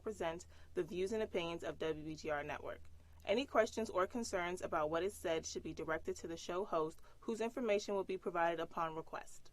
represent the views and opinions of WBGR Network. Any questions or concerns about what is said should be directed to the show host, whose information will be provided upon request.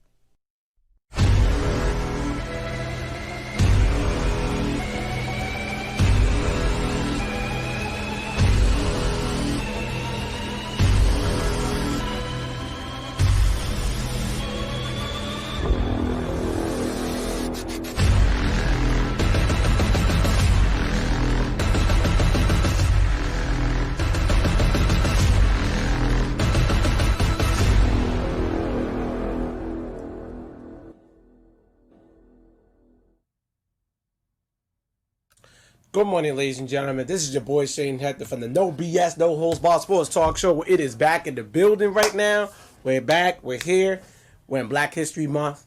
Good morning, ladies and gentlemen. This is your boy Shane Hector from the No BS, No Holds Barred Sports Talk Show. It is back in the building right now. We're back. We're here. We're in Black History Month.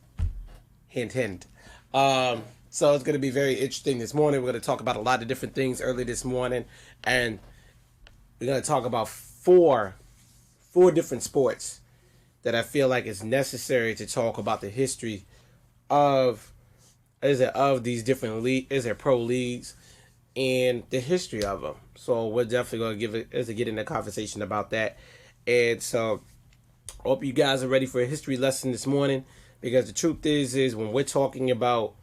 Hint, hint. So it's going to be very interesting this morning. We're going to talk about a lot of different things early this morning. And we're going to talk about four different sports that I feel like it's necessary to talk about the history of these different pro leagues and the history of them. So we're definitely going to get in a conversation about that. And so I hope you guys are ready for a history lesson this morning, because the truth is when we're talking about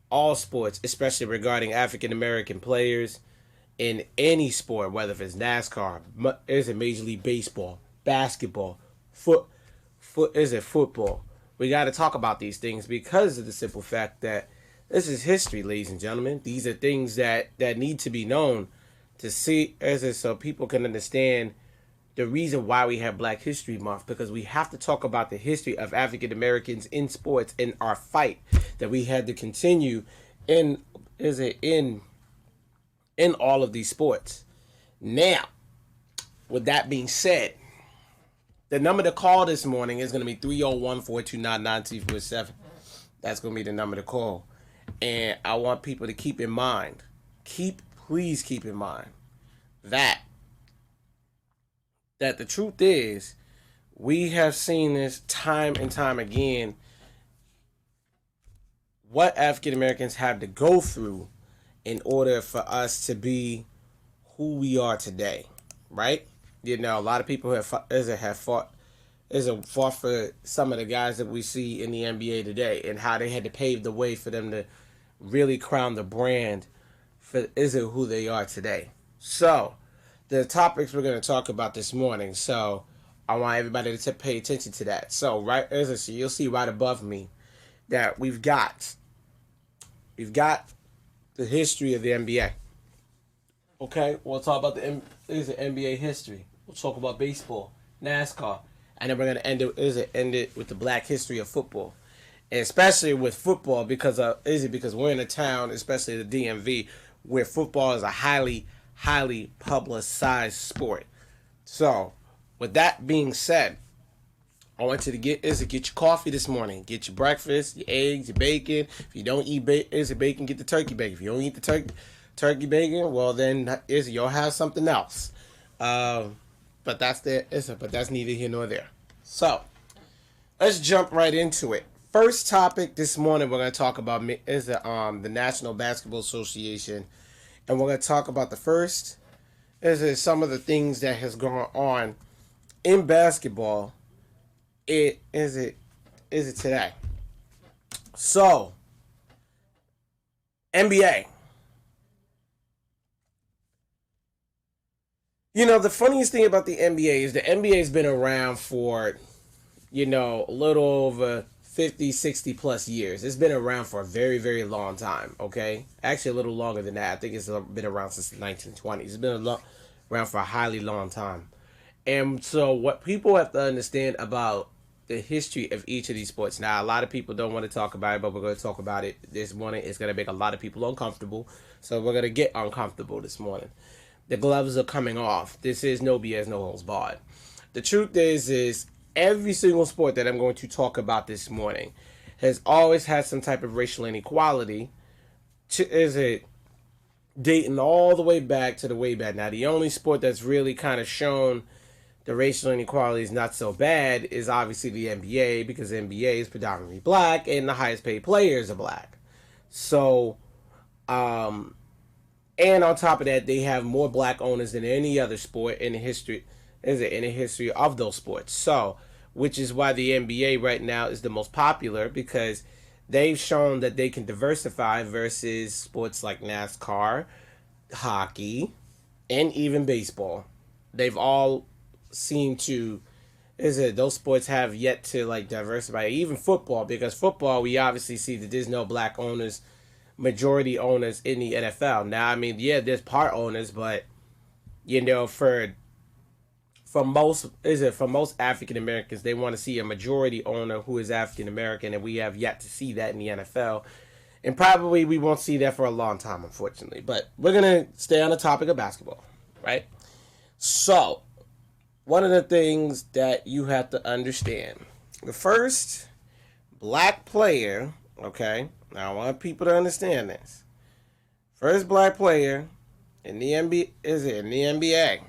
all sports, especially regarding African American players in any sport, whether it's NASCAR, is it Major League Baseball, basketball, football, we got to talk about these things because of the simple fact that this is history, ladies and gentlemen. These are things that need to be known to see, so people can understand the reason why we have Black History Month, because we have to talk about the history of African Americans in sports in our fight that we had to continue in all of these sports. Now, with that being said, the number to call this morning is going to be 301-429-9247. That's going to be the number to call. And I want people to keep in mind, please keep in mind that the truth is, we have seen this time and time again, what African Americans have to go through in order for us to be who we are today, right? You know, a lot of people have fought for some of the guys that we see in the NBA today, and how they had to pave the way for them to really crown the brand for who they are today. So, the topics we're going to talk about this morning. So, I want everybody to pay attention to that. So, you'll see right above me that we've got the history of the NBA. Okay, we'll talk about the NBA history. We'll talk about baseball, NASCAR, and then we're going to end it with the Black history of football. And especially with football, because we're in a town, especially the DMV, where football is a highly, highly publicized sport. So, with that being said, I want you to get your coffee this morning, get your breakfast, your eggs, your bacon. If you don't eat bacon, get the turkey bacon. If you don't eat the turkey bacon, well then you'll have something else. But that's neither here nor there. So, let's jump right into it. First topic this morning we're going to talk about is the National Basketball Association, and we're going to talk about some of the things that has gone on in basketball. Is it today? So, NBA. You know, the funniest thing about the NBA is the NBA has been around for, a little over 50, 60 plus years. It's been around for a very, very long time, okay? Actually, a little longer than that. I think it's been around since the 1920s. It's been around for a highly long time. And so what people have to understand about the history of each of these sports. Now, a lot of people don't want to talk about it, but we're going to talk about it this morning. It's going to make a lot of people uncomfortable. So we're going to get uncomfortable this morning. The gloves are coming off. This is No BS, No Holds Barred. The truth is every single sport that I'm going to talk about this morning has always had some type of racial inequality. Dating all the way back to the way back. Now, the only sport that's really kind of shown the racial inequality is not so bad is obviously the NBA, because the NBA is predominantly black and the highest paid players are black. So, And on top of that, they have more black owners than any other sport in the history. In the history of those sports? So, which is why the NBA right now is the most popular, because they've shown that they can diversify versus sports like NASCAR, hockey, and even baseball. They've all seemed to those sports have yet to like diversify. Even football, because football we obviously see that there's no black owners, majority owners in the NFL. Now, I mean, yeah, there's part owners, but for most African Americans, they want to see a majority owner who is African American, and we have yet to see that in the NFL. And probably we won't see that for a long time, unfortunately. But we're going to stay on the topic of basketball, right? So, one of the things that you have to understand, the first black player, okay, now I want people to understand this. First black player in the NBA.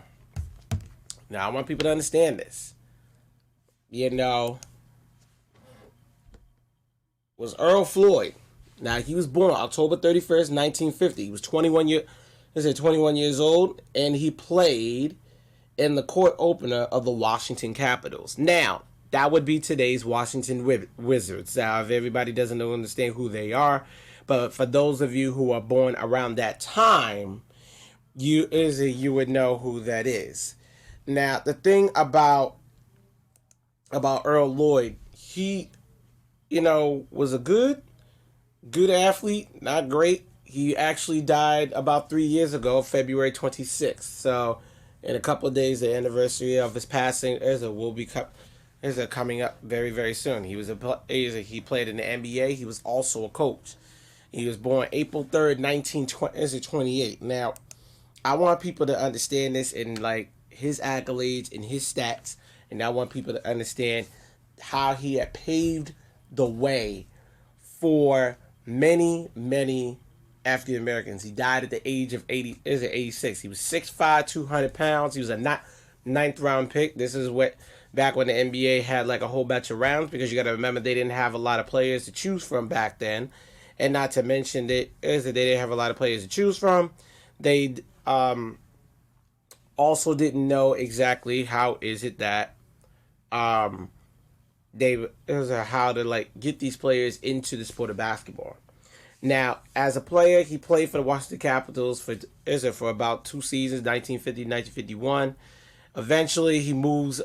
Now I want people to understand this. Was Earl Floyd. Now he was born October 31st, 1950. He was 21 years old, and he played in the court opener of the Washington Capitals. Now, that would be today's Washington Wizards. Now, if everybody doesn't understand who they are, but for those of you who are born around that time, you would know who that is. Now, the thing about Earl Lloyd, he, was a good athlete, not great. He actually died about 3 years ago, February 26th. So, in a couple of days, the anniversary of his passing will be coming up very, very soon. He played in the NBA. He was also a coach. He was born April 3rd, 1928. Now, I want people to understand this and like his accolades and his stats, and I want people to understand how he had paved the way for many, many African Americans. He died at the age of 86. He was 6'5", 200 pounds. He was a ninth round pick. This is back when the NBA had like a whole bunch of rounds, because you got to remember they didn't have a lot of players to choose from back then, and not to mention that they didn't have a lot of players to choose from. They also didn't know exactly how to like get these players into the sport of basketball. Now, as a player, he played for the Washington Capitals for about 2 seasons, 1950, 1951. Eventually, he moves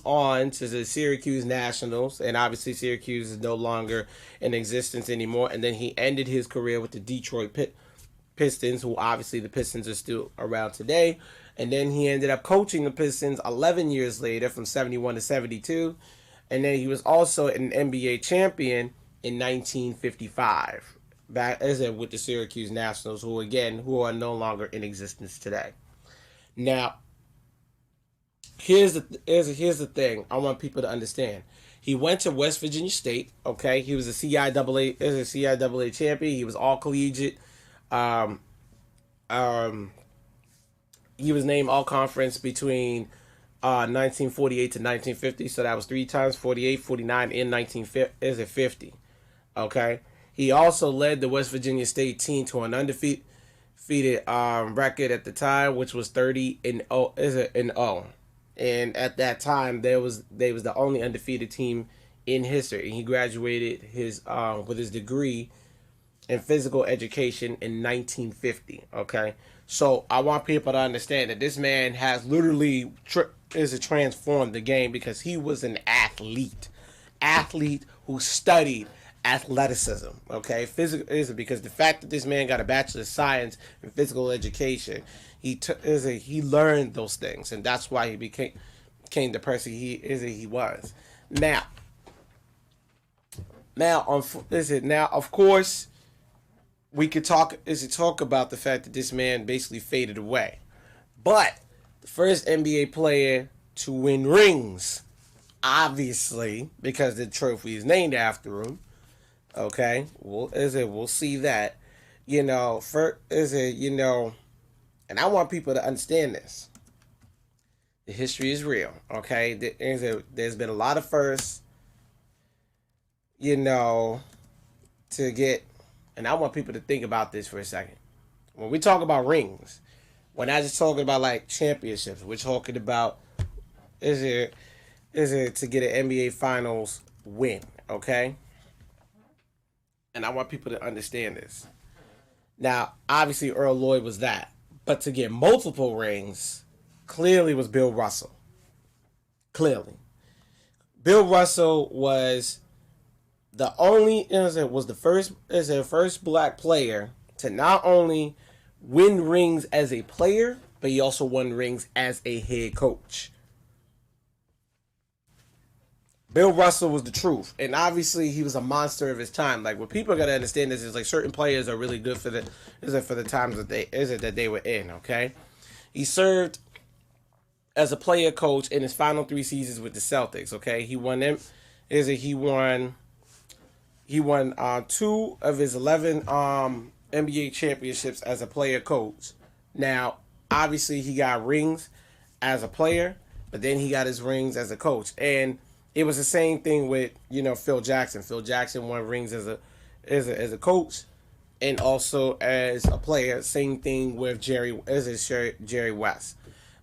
on to the Syracuse Nationals, and obviously Syracuse is no longer in existence anymore. And then he ended his career with the Detroit Pistons, who obviously the Pistons are still around today. And then he ended up coaching the Pistons 11 years later, from 71 to 72. And then he was also an NBA champion in 1955, with the Syracuse Nationals, who are no longer in existence today. Now, here's the thing I want people to understand. He went to West Virginia State. Okay, he was a CIAA champion. He was all collegiate. He was named all conference between 1948 to 1950. So that was 3 times, 48, 49, and 1950. Okay. He also led the West Virginia State team to an undefeated record at the time, which was 30-0. And at that time, they was the only undefeated team in history. And he graduated with his degree in physical education in 1950. Okay, so I want people to understand that this man has literally transformed the game, because he was an athlete who studied athleticism. Okay, because the fact that this man got a Bachelor of Science in physical education, he learned those things, and that's why he became the person he was. Now, of course, we could talk about the fact that this man basically faded away. But the first NBA player to win rings, obviously, because the trophy is named after him. Okay, we'll see that. And I want people to understand this. The history is real. Okay, there's been a lot of firsts. To get. And I want people to think about this for a second. when we talk about rings, we're not just talking about like championships. We're talking about is it to get an NBA Finals win, okay? And I want people to understand this. Now, obviously, Earl Lloyd was that, but to get multiple rings, clearly was Bill Russell. Clearly, Bill Russell was the only was the first black player to not only win rings as a player, but he also won rings as a head coach. Bill Russell was the truth, and obviously he was a monster of his time. Like what people gotta understand is like certain players are really good for the times that they were in. Okay, he served as a player coach in his final 3 seasons with the Celtics. Okay, he won them. He won 2 of his 11 NBA championships as a player coach. Now, obviously, he got rings as a player, but then he got his rings as a coach, and it was the same thing with Phil Jackson. Phil Jackson won rings as a coach, and also as a player. Same thing with Jerry West.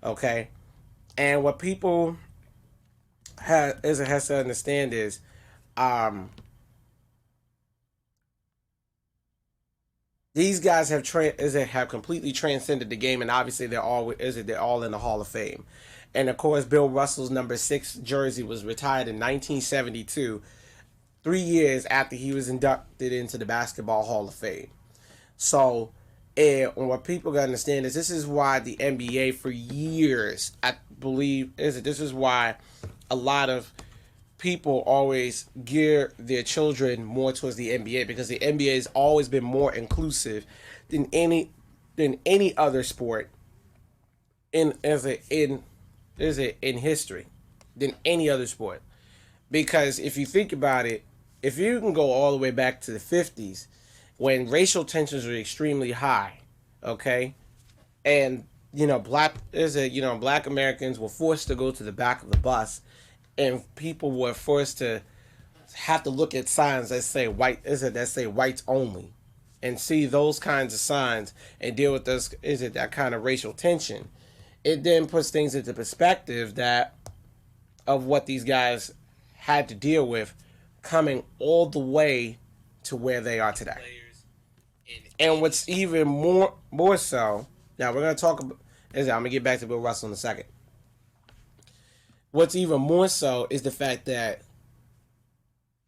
Okay, and what people has to understand is, these guys have completely transcended the game, and obviously they're all in the Hall of Fame. And of course, Bill Russell's number 6 jersey was retired in 1972, 3 years after he was inducted into the Basketball Hall of Fame. So, and what people gotta understand is this is why the NBA for years, I believe, this is why a lot of people always gear their children more towards the NBA, because the NBA has always been more inclusive than any other sport in history, than any other sport. Because if you think about it, if you can go all the way back to the 50s, when racial tensions were extremely high, okay, and black Americans were forced to go to the back of the bus, and people were forced to have to look at signs that say whites only, and see those kinds of signs and deal with that kind of racial tension. It then puts things into perspective of what these guys had to deal with coming all the way to where they are today. And what's even more so, now we're going to talk about, I'm going to get back to Bill Russell in a second. What's even more so is the fact that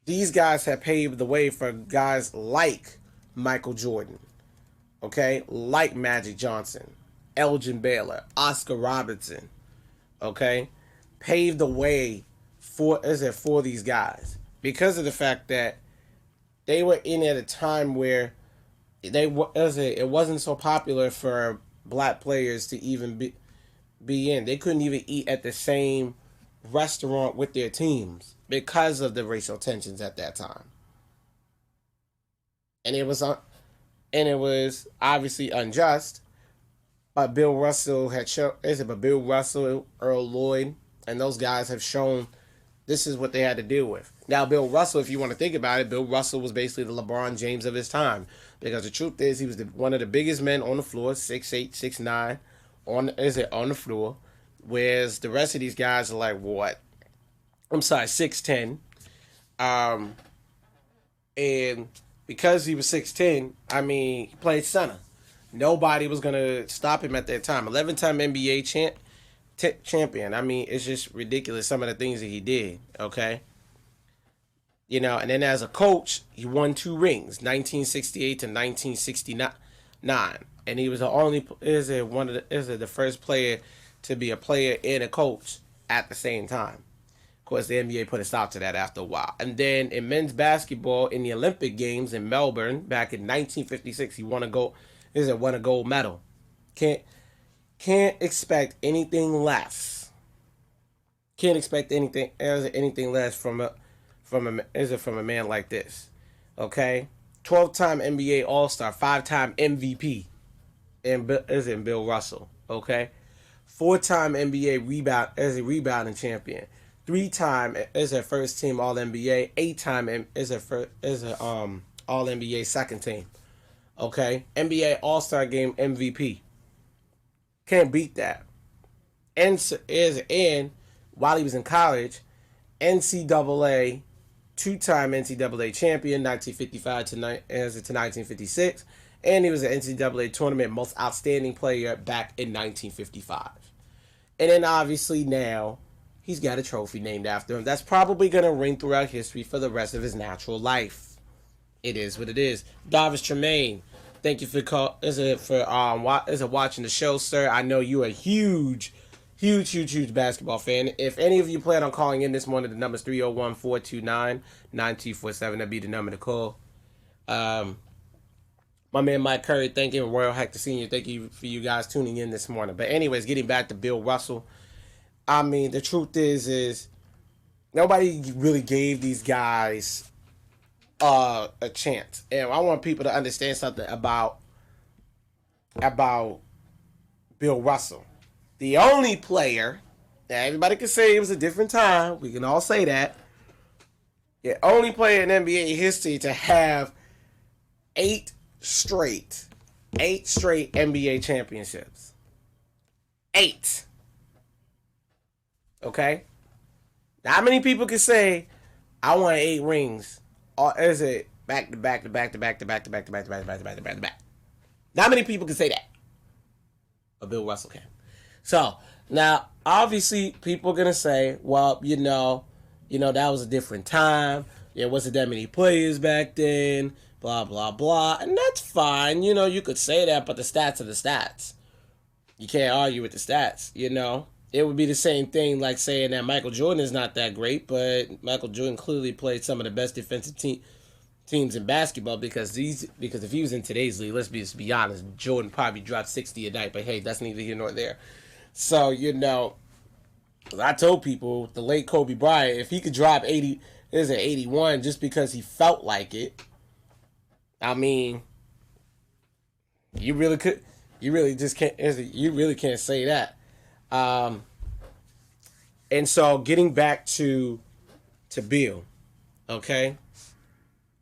these guys have paved the way for guys like Michael Jordan, okay, like Magic Johnson, Elgin Baylor, Oscar Robertson, okay, paved the way for these guys because of the fact that they were in at a time where it wasn't so popular for black players to even be in. They couldn't even eat at the same restaurant with their teams because of the racial tensions at that time. And it was obviously unjust. But Bill Russell, Earl Lloyd, and those guys have shown this is what they had to deal with. Now, Bill Russell, if you want to think about it, Bill Russell was basically the LeBron James of his time. Because the truth is, he was one of the biggest men on the floor, 6'8", 6'9", on the floor. Whereas the rest of these guys are like, what? I'm sorry, 6'10". And because he was 6'10", he played center. Nobody was going to stop him at that time. 11-time NBA champion. It's just ridiculous, some of the things that he did, okay? And then as a coach, he won 2 rings, 1968 to 1969. And he was the first player to be a player and a coach at the same time. Of course, the NBA put a stop to that after a while. And then in men's basketball, in the Olympic Games in Melbourne back in 1956, he won a gold medal. Can't expect anything less. Can't expect anything less from a man like this. Okay, 12-time NBA All-Star, 5-time MVP, and Bill Russell. Okay, 4-time NBA rebounding champion, 3-time as a first team All NBA, 8-time as a All NBA second team. Okay, NBA All-Star Game MVP. Can't beat that. And while he was in college, NCAA, two-time NCAA champion, 1955 to 1956, and he was an NCAA tournament most outstanding player back in 1955. And then obviously now he's got a trophy named after him. That's probably going to ring throughout history for the rest of his natural life. It is what it is. Davis Tremaine, thank you for watching the show, sir. I know you're a huge basketball fan. If any of you plan on calling in this morning, the number's 301-429-9247. That'd be the number to call. My man Mike Curry, thank you. Royal Hector Sr., thank you for you guys tuning in this morning. But anyways, getting back to Bill Russell. I mean, the truth is nobody really gave these guys a chance. And I want people to understand something about Bill Russell. The only player, now everybody can say it was a different time. We can all say that. The only player in NBA history to have 8 straight NBA championships. 8. Okay? Now, how many people can say, I want 8 rings? Or is it back to back to back to back to back to back to back to back to back to back to back to back? Not many people can say that. But Bill Russell can. So, now, obviously, people are going to say, well, you know, that was a different time. There wasn't that many players back then. Blah, blah, blah. And that's fine. You know, you could say that, but the stats are the stats. You can't argue with the stats, you know. It would be the same thing like saying that Michael Jordan is not that great, but Michael Jordan clearly played some of the best defensive teams in basketball because if he was in today's league, let's be honest, Jordan probably dropped 60 a night, but hey, that's neither here nor there. So, you know, I told people, the late Kobe Bryant, if he could drop 81 just because he felt like it, I mean, you really can't say that. And so getting back to Bill, okay?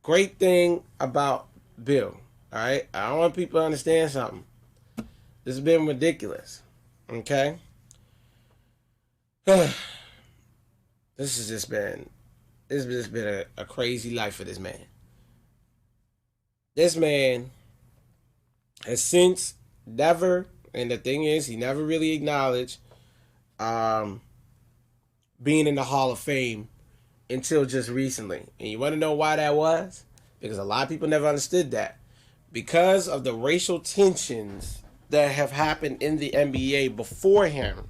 Great thing about Bill, all right? I want people to understand something. This has been ridiculous, okay? This has just been a crazy life for this man. This man has since never, and the thing is, he never really acknowledged being in the Hall of Fame until just recently. And you want to know why that was? Because a lot of people never understood that. Because of the racial tensions that have happened in the NBA before him,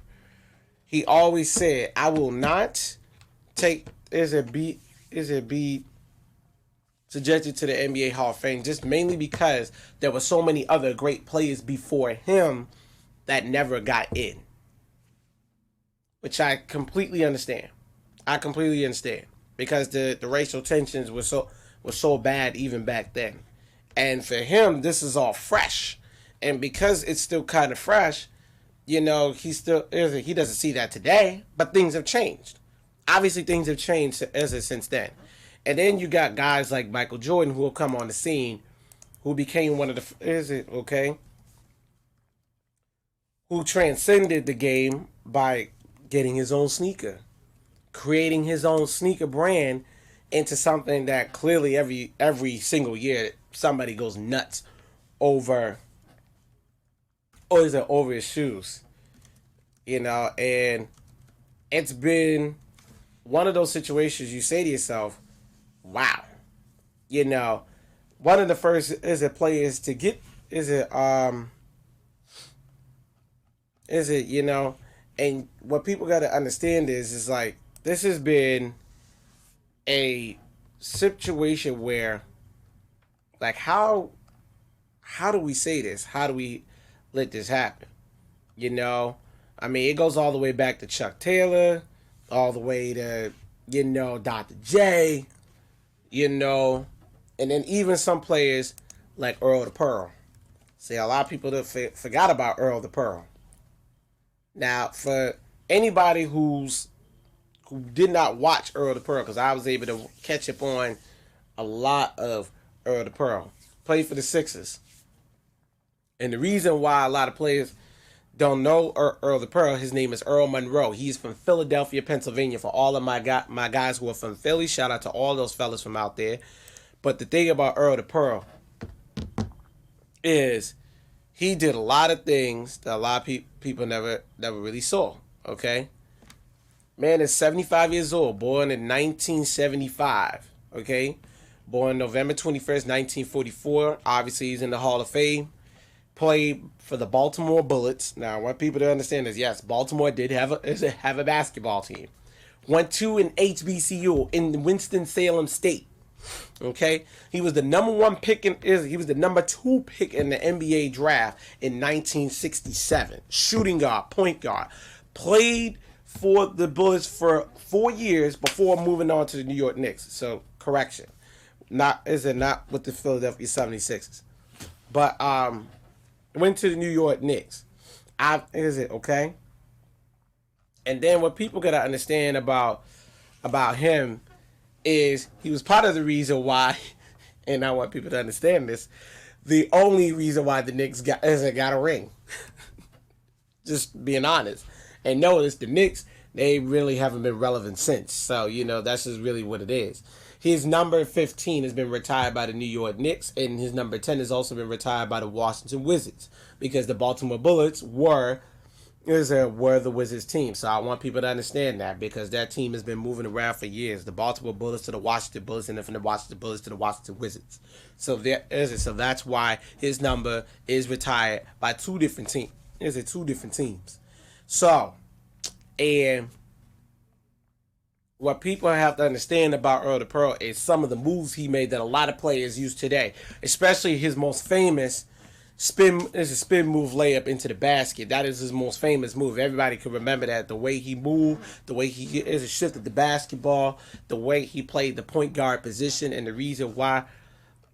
he always said, I will not be subjected to the NBA Hall of Fame, just mainly because there were so many other great players before him that never got in. Which I completely understand. Because the racial tensions were so bad even back then. And for him, this is all fresh. And because it's still kind of fresh, you know, he doesn't see that today, but things have changed. Obviously, things have changed since then. And then you got guys like Michael Jordan who will come on the scene, who became one of the, who transcended the game by getting his own sneaker, creating his own sneaker brand into something that clearly every single year somebody goes nuts over his shoes, you know. And it's been one of those situations you say to yourself, wow, you know, one of the first players to get you know. And what people got to understand is like, this has been a situation where, like, how do we say this? How do we let this happen? You know, I mean, it goes all the way back to Chuck Taylor, all the way to, you know, Dr. J, you know, and then even some players like Earl the Pearl. See, a lot of people forgot about Earl the Pearl. Now, for anybody who did not watch Earl the Pearl, because I was able to catch up on a lot of Earl the Pearl, played for the Sixers. And the reason why a lot of players don't know Earl the Pearl, his name is Earl Monroe. He's from Philadelphia, Pennsylvania. For all of my guys who are from Philly, shout out to all those fellas from out there. But the thing about Earl the Pearl is he did a lot of things that a lot of people never really saw. Okay, man is 75 years old, born in 1975. Okay, born November 21st, 1944. Obviously, he's in the Hall of Fame. Played for the Baltimore Bullets. Now, I want people to understand is yes, Baltimore did have a basketball team. Went to an HBCU in Winston-Salem State. Okay, he was the number 1 pick he was the number 2 pick in the NBA draft in 1967. Shooting guard, point guard, played for the Bullets for 4 years before moving on to the New York Knicks. So correction, not with the Philadelphia 76ers, but went to the New York Knicks. Okay? And then what people gotta understand about him is he was part of the reason why, and I want people to understand this, the only reason why the Knicks got a ring. Just being honest. And notice the Knicks, they really haven't been relevant since. So, that's just really what it is. His number 15 has been retired by the New York Knicks, and his number 10 has also been retired by the Washington Wizards, because the Baltimore Bullets were the Wizards team. So I want people to understand that, because that team has been moving around for years. The Baltimore Bullets to the Washington Bullets, and then from the Washington Bullets to the Washington Wizards. So so that's why his number is retired by two different teams. Two different teams. So, and what people have to understand about Earl the Pearl is some of the moves he made that a lot of players use today, especially his most famous spin move layup into the basket. That is his most famous move. Everybody can remember that. The way he moved, the way he shifted the basketball, the way he played the point guard position, and the reason why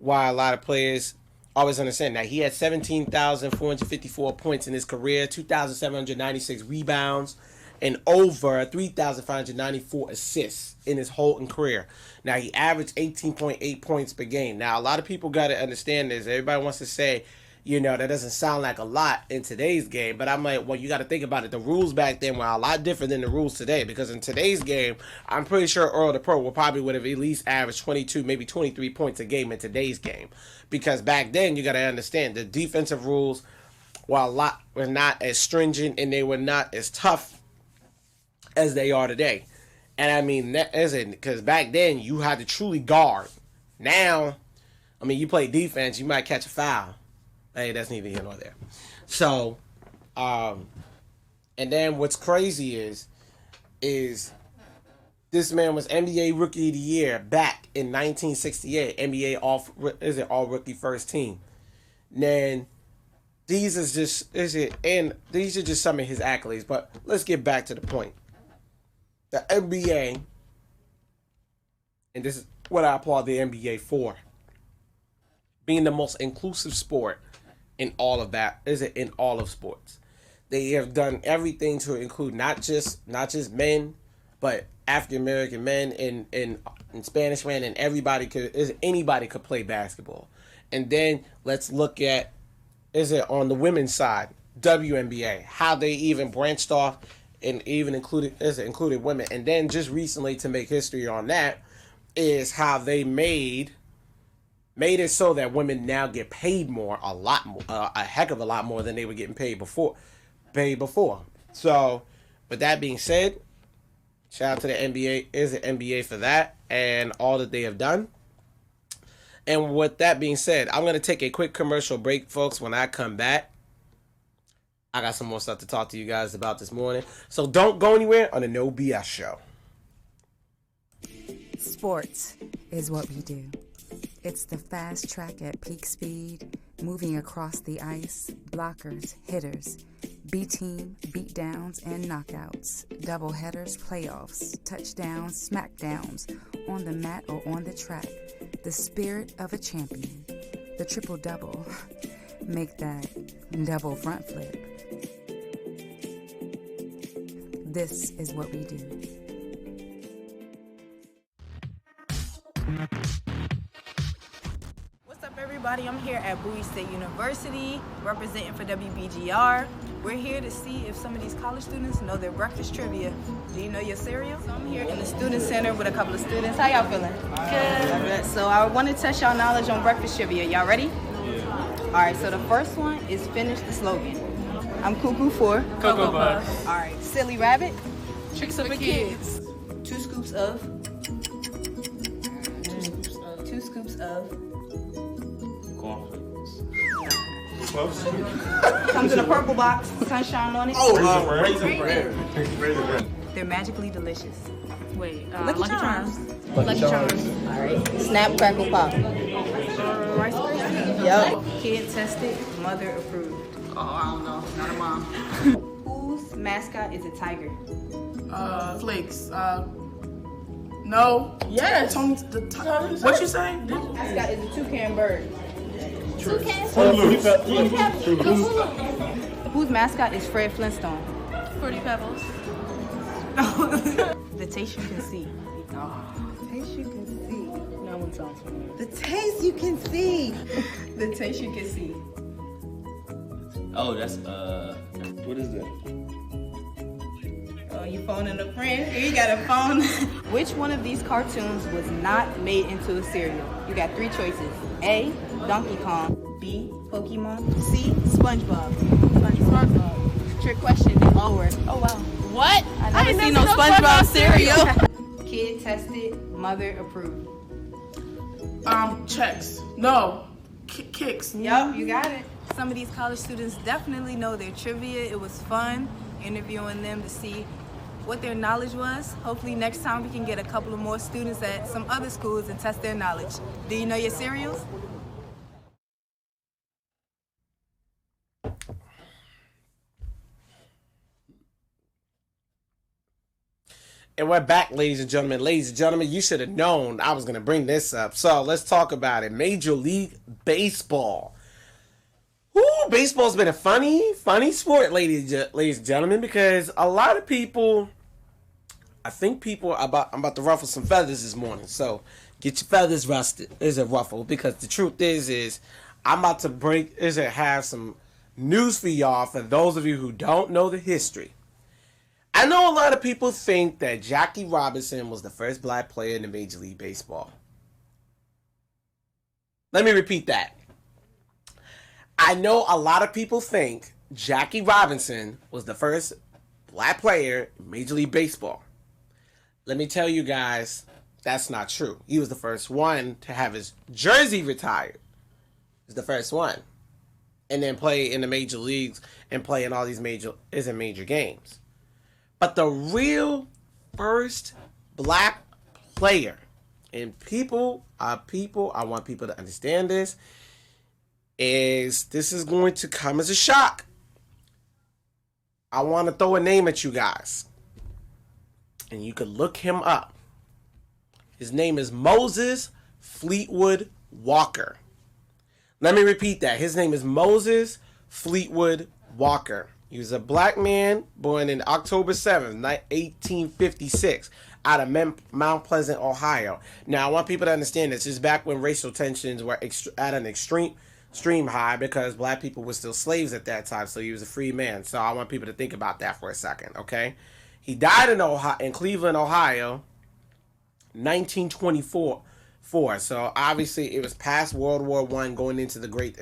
a lot of players always understand that he had 17,454 points in his career, 2,796 rebounds, and over 3,594 assists in his whole career. Now, he averaged 18.8 points per game. Now, a lot of people got to understand this. Everybody wants to say, that doesn't sound like a lot in today's game. But I'm like, well, you got to think about it. The rules back then were a lot different than the rules today. Because in today's game, I'm pretty sure Earl the Pearl would have at least averaged 22, maybe 23 points a game in today's game. Because back then, you got to understand, the defensive rules were not as stringent, and they were not as tough as they are today. And I mean, that isn't, because back then you had to truly guard. Now, I mean, you play defense, you might catch a foul. Hey, that's neither here nor there. So, and then what's crazy is this man was NBA Rookie of the Year back in 1968. NBA all rookie first team. Then these are just some of his accolades. But let's get back to the point. The NBA, and this is what I applaud the NBA for, being the most inclusive sport in all of sports. They have done everything to include not just men, but African American men and Spanish men, and anybody could play basketball. And then let's look at on the women's side, WNBA, how they even branched off and even included women. And then just recently, to make history on that, is how they made it so that women now get paid more, a heck of a lot more than they were getting paid before. So, with that being said, shout out to the NBA for that and all that they have done. And with that being said, I'm going to take a quick commercial break, folks. When I come back, I got some more stuff to talk to you guys about this morning. So don't go anywhere on the No BS Show. Sports is what we do. It's the fast track at peak speed, moving across the ice, blockers, hitters, B-team, beatdowns, and knockouts, doubleheaders, playoffs, touchdowns, smackdowns, on the mat or on the track. The spirit of a champion. The triple-double. Make that double front flip. This is what we do. everybody. I'm here at Bowie State University, representing for WBGR. We're here to see if some of these college students know their breakfast trivia. Do you know your cereal? So I'm here in the student center with a couple of students. How y'all feeling? Good. So I want to test y'all knowledge on breakfast trivia. Y'all ready? Yeah. All right, so the first one is finish the slogan. I'm cuckoo for Cocoa Puffs. All right, silly rabbit. Tricks of the kids. 2 scoops of. 2 scoops of. Close. Comes in a purple box, sunshine on it. Raisin bread. They're magically delicious. Wait, Lucky Charms. Lucky Charms. All right. Snap, crackle, pop. Rice Krispies. Yep. Kid tested, mother approved. Oh, I don't know. Not a mom. Whose mascot is a tiger? Flakes. No. Yes. What you saying? Mascot is a toucan bird. Whose mascot is Fred Flintstone? Fruity Pebbles. The taste you can see. Taste you can see. That one sounds familiar. The taste you can see. The taste you can see. Oh, that's What is that? Oh, you phoning a friend? Here you got a phone. Which one of these cartoons was not made into a cereal? You got 3 choices. A, Donkey Kong. B, Pokemon. C, SpongeBob. SpongeBob. Trick question, they all work. Oh wow. What? I never seen no SpongeBob cereal. Kid tested, mother approved. Checks. No. Kicks. Yup, you got it. Some of these college students definitely know their trivia. It was fun interviewing them to see what their knowledge was. Hopefully next time we can get a couple of more students at some other schools and test their knowledge. Do you know your cereals? And we're back, ladies and gentlemen. Ladies and gentlemen, you should have known I was going to bring this up. So let's talk about it. Major League Baseball. Ooh, baseball's been a funny sport, ladies and gentlemen, because a lot of people, I think people, I'm about to ruffle some feathers this morning. So get your feathers ruffled, because the truth is I'm about to have some news for y'all for those of you who don't know the history. I know a lot of people think that Jackie Robinson was the first black player in the Major League Baseball. Let me repeat that. I know a lot of people think Jackie Robinson was the first black player in Major League Baseball. Let me tell you guys, that's not true. He was the first one to have his jersey retired. He's the first one. And then play in the major leagues and play in all these major games. But the real first black player, and I want people to understand this is going to come as a shock. I want to throw a name at you guys. And you could look him up. His name is Moses Fleetwood Walker. Let me repeat that. His name is Moses Fleetwood Walker. He was a black man born in October 7th, 1856, out of Mount Pleasant, Ohio. Now, I want people to understand this. This is back when racial tensions were at an extreme high, because black people were still slaves at that time, so he was a free man. So I want people to think about that for a second, okay? He died in Cleveland, Ohio, 1924. So obviously it was past World War I, going into the Great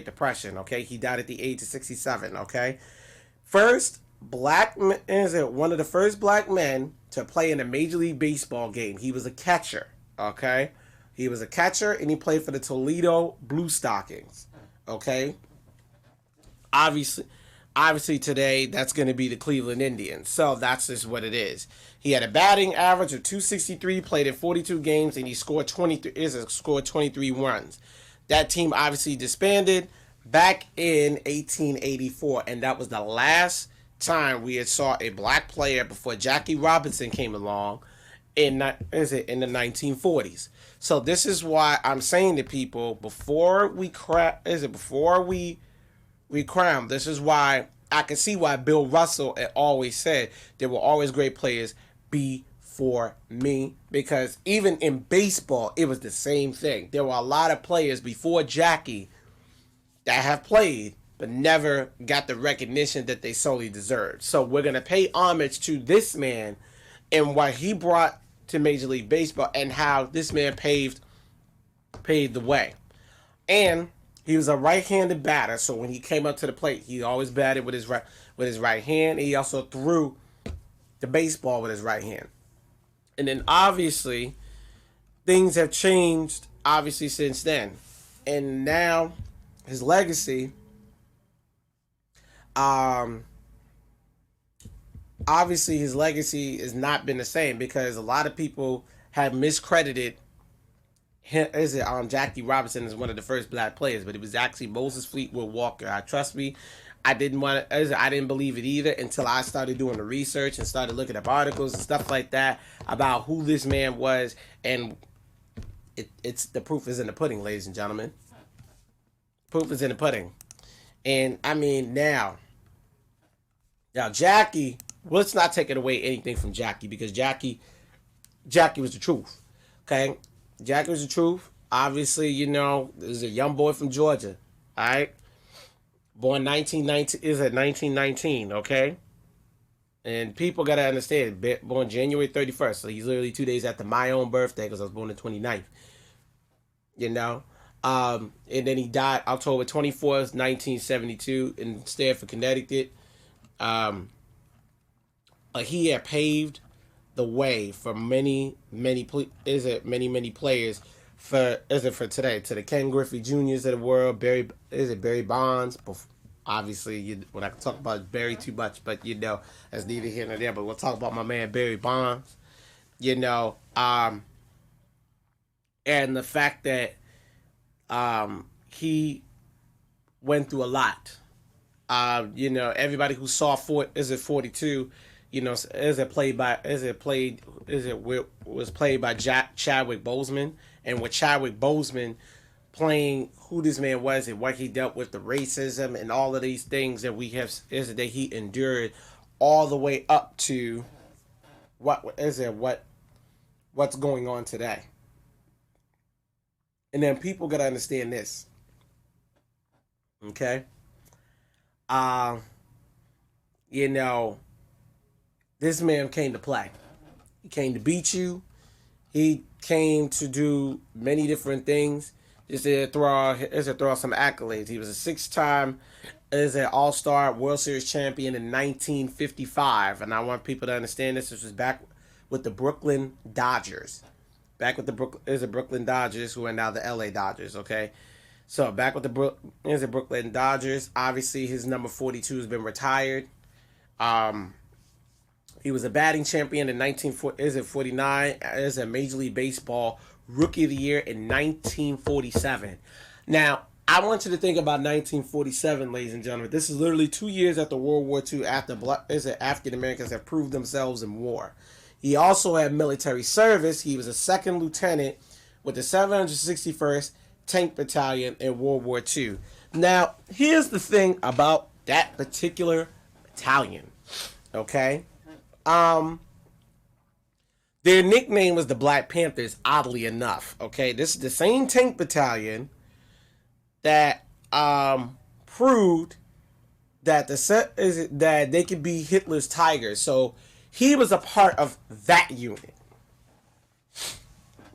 Depression. Okay, he died at the age of 67. Okay, one of the first black men to play in a Major League Baseball game. He was a catcher. Okay, he was a catcher and he played for the Toledo Blue Stockings. Okay, obviously today that's going to be the Cleveland Indians. So that's just what it is. He had a batting average of .263, played in 42 games, and he scored 23 runs. That team obviously disbanded back in 1884, and that was the last time we had saw a black player before Jackie Robinson came along in the 1940s. So this is why I'm saying to people, before we crown, this is why I can see why Bill Russell had always said there were always great players before for me, because even in baseball, it was the same thing. There were a lot of players before Jackie that have played but never got the recognition that they solely deserved. So we're going to pay homage to this man and what he brought to Major League Baseball and how this man paved the way. And he was a right-handed batter, so when he came up to the plate, he always batted with his right hand. He also threw the baseball with his right hand. And then obviously things have changed obviously since then. And now his legacy, obviously his legacy has not been the same, because a lot of people have miscredited him. Jackie Robinson is one of the first black players, but it was actually Moses Fleetwood Walker. Trust me, I didn't believe it either until I started doing the research and started looking up articles and stuff like that about who this man was, and it's the proof is in the pudding, ladies and gentlemen. Proof is in the pudding. And I mean, now Jackie, let's not take it away anything from Jackie, because Jackie was the truth. Okay? Jackie was the truth. Obviously, there's a young boy from Georgia. All right? Born 1919, okay? And people got to understand, born January 31st, so he's literally 2 days after my own birthday, because I was born the 29th. And then he died October 24th, 1972 in Stamford, Connecticut. He had paved the way for many players for today, to the Ken Griffey Juniors of the world, Barry Bonds. Obviously, when I talk about Barry too much, but that's neither here nor there. But we'll talk about my man Barry Bonds. And the fact that he went through a lot. Everybody who saw 42, was played by Chadwick Boseman, and with Chadwick Boseman playing who this man was and what he dealt with, the racism and all of these things that that he endured, all the way up to what's going on today. And then people gotta understand this. Okay? This man came to play. He came to beat you. He came to do many different things. Just to throw out some accolades. He was a 6-time All-Star World Series champion in 1955. And I want people to understand this. This was back with the Brooklyn Dodgers. Back with the Brooklyn Dodgers, who are now the LA Dodgers, okay? So back with the Brooklyn Dodgers. Obviously, his number 42 has been retired. He was a batting champion in 1949 as a Major League Baseball Rookie of the Year in 1947. Now, I want you to think about 1947, ladies and gentlemen. This is literally 2 years after World War II, after African Americans have proved themselves in war. He also had military service. He was a second lieutenant with the 761st Tank Battalion in World War II. Now, here's the thing about that particular battalion, okay? Their nickname was the Black Panthers, oddly enough, okay? This is the same Tank Battalion that proved that that they could be Hitler's Tigers. So he was a part of that unit.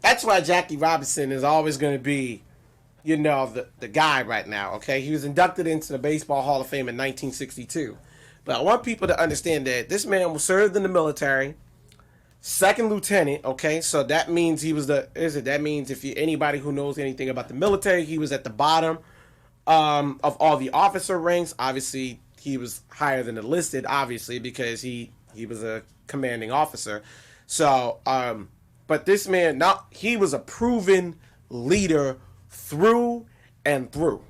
That's why Jackie Robinson is always going to be, the guy right now, okay? He was inducted into the Baseball Hall of Fame in 1962. But I want people to understand that this man served in the military, second lieutenant, okay? So that means that means if anybody who knows anything about the military, he was at the bottom of all the officer ranks. Obviously, he was higher than enlisted, obviously, because he was a commanding officer. So, but this man, he was a proven leader through and through.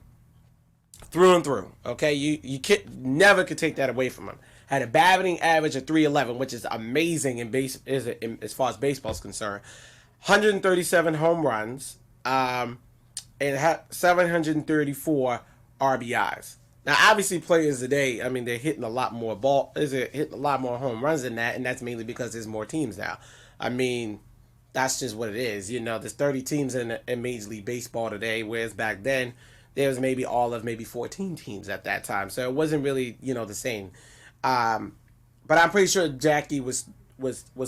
Through and through, okay? You never could take that away from him. Had a batting average of 311, which is amazing as far as baseball is concerned. 137 home runs, and had 734 RBIs. Now, obviously, players today, they're hitting a lot more hitting a lot more home runs than that, and that's mainly because there's more teams now. I mean, that's just what it is. You know, there's 30 teams in Major League Baseball today, whereas back then there was maybe 14 teams at that time. So it wasn't really, you know, the same. But I'm pretty sure Jackie was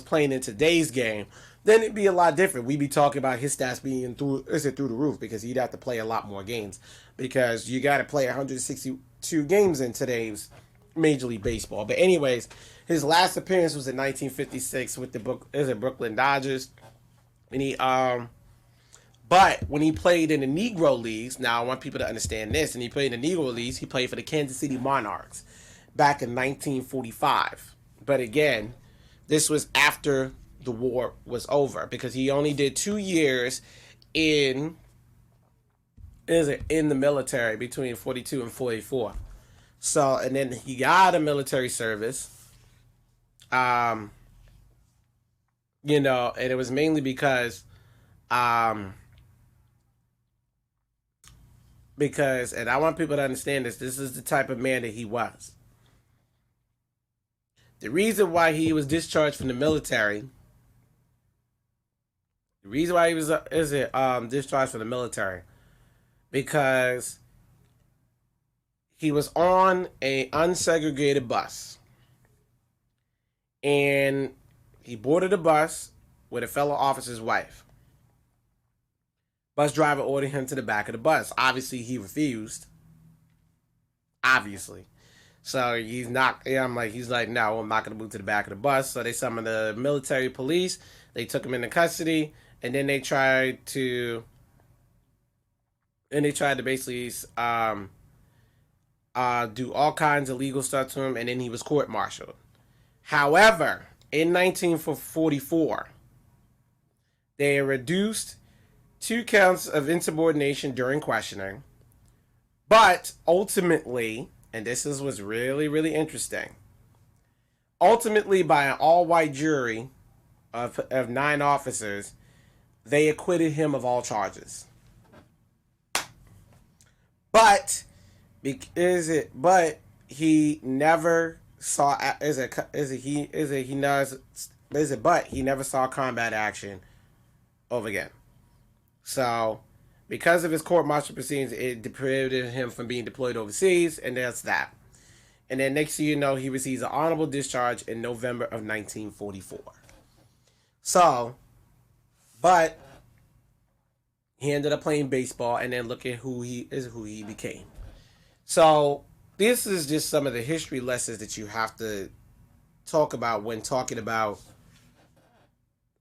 playing in today's game, then it'd be a lot different. We'd be talking about his stats being through the roof because he'd have to play a lot more games because you got to play 162 games in today's Major League Baseball. But anyways, his last appearance was in 1956 with the Brooklyn Dodgers, and but when he played in the Negro Leagues, now I want people to understand this, and he played in the Negro Leagues, he played for the Kansas City Monarchs back in 1945. But again, this was after the war was over because he only did 2 years in the military between 42 and 44. So, and then he got a military service. You know, and it was mainly because, and I want people to understand this is the type of man that he was. The reason why he was discharged from the military, discharged from the military, because he was on a unsegregated bus, and he boarded a bus with a fellow officer's wife. Bus driver ordered him to the back of the bus. Obviously, he refused. Obviously. So he's like, no, I'm not going to move to the back of the bus. So they summoned the military police. They took him into custody. And then they tried to basically do all kinds of legal stuff to him. And then he was court-martialed. However, in 1944, they reduced 2 counts of insubordination during questioning. But ultimately, and this was really, really interesting, ultimately by an all-white jury of 9 officers, they acquitted him of all charges. But he never saw he never saw combat action over again. So, because of his court-martial proceedings, it prohibited him from being deployed overseas, and that's that. And then next thing you know, he receives an honorable discharge in November of 1944. So, but he ended up playing baseball, and then look at who he became. So, this is just some of the history lessons that you have to talk about when talking about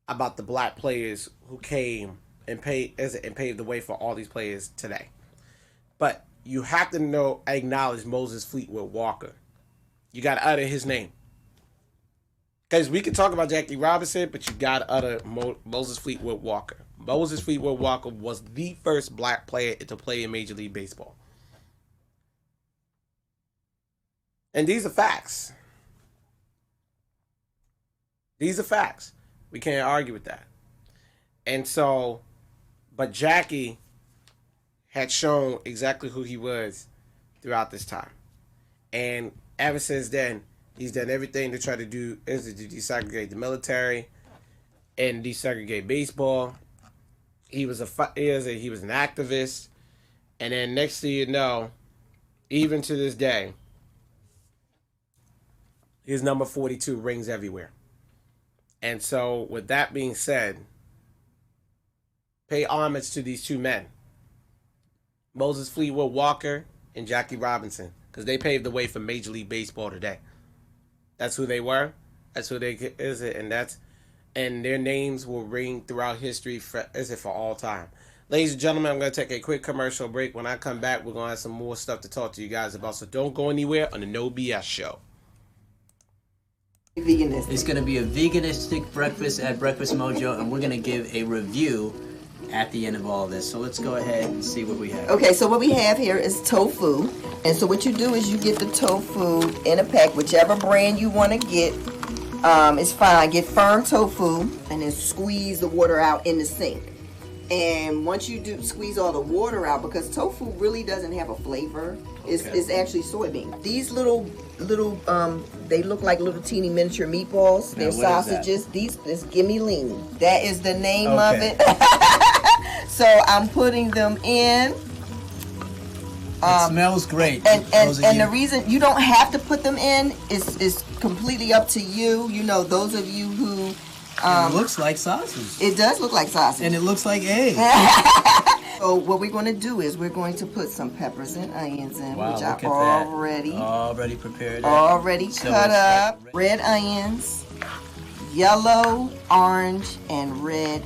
the black players who came and paved the way for all these players today. But you have to acknowledge Moses Fleetwood Walker. You got to utter his name. Because we can talk about Jackie Robinson, but you got to utter Moses Fleetwood Walker. Moses Fleetwood Walker was the first black player to play in Major League Baseball. And these are facts. These are facts. We can't argue with that. And so, but Jackie had shown exactly who he was throughout this time. And ever since then, he's done everything to try to do is to desegregate the military and desegregate baseball. He was an activist. And then next thing you know, even to this day, his number 42 rings everywhere. And so, with that being said, pay homage to these 2 men, Moses Fleetwood Walker and Jackie Robinson, because they paved the way for Major League Baseball today. That's who they were. That's who they is it, and their names will ring throughout history for all time. Ladies and gentlemen, I'm going to take a quick commercial break. When I come back, we're going to have some more stuff to talk to you guys about. So don't go anywhere on the No BS Show. Veganistic. It's going to be a veganistic breakfast at Breakfast Mojo, and we're going to give a review at the end of all of this. So let's go ahead and see what we have. Okay, so what we have here is tofu. And so what you do is you get the tofu in a pack, whichever brand you want to get. It's fine. Get firm tofu and then squeeze the water out in the sink. And once you do squeeze all the water out, because tofu really doesn't have a flavor, it's actually soybean. These little they look like little teeny miniature meatballs. They're sausages. These is Gimme Lean. That is the name of it. So I'm putting them in. It smells great. And the reason you don't have to put them in is completely up to you. You know, those of you who it looks like sausage. It does look like sausage. And it looks like eggs. So what we're going to do is we're going to put some peppers and onions in, wow, which I already prepared. Already cut up. Red onions, yellow, orange, and red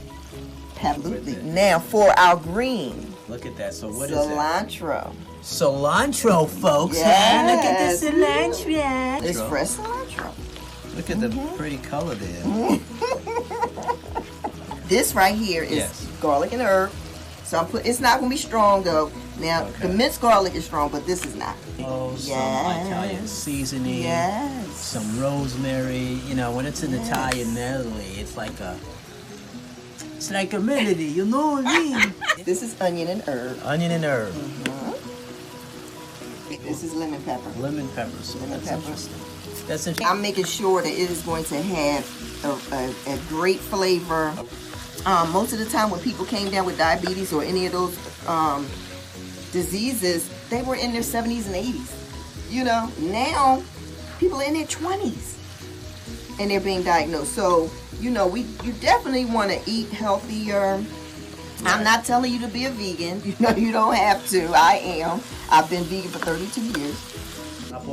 pepper. Now for our green. Look at that. So what is cilantro. Cilantro, folks. Yes. Look at the cilantro. It's fresh cilantro. Look at the pretty color there. This right here is garlic and herb. So it's not going to be strong though. Now the minced garlic is strong, but this is not. Oh, some Italian seasoning. Yes. Some rosemary. You know, when it's an Italian medley, it's like a melody. You know what I mean? This is onion and herb. Onion and herb. This is lemon pepper. Lemon peppers. Lemon peppers. That's interesting. I'm making sure that it is going to have a great flavor. Most of the time when people came down with diabetes or any of those diseases, they were in their 70s and 80s. You know, now people are in their 20s and they're being diagnosed. So, you know, you definitely want to eat healthier. I'm not telling you to be a vegan. You know, you don't have to. I am. I've been vegan for 32 years.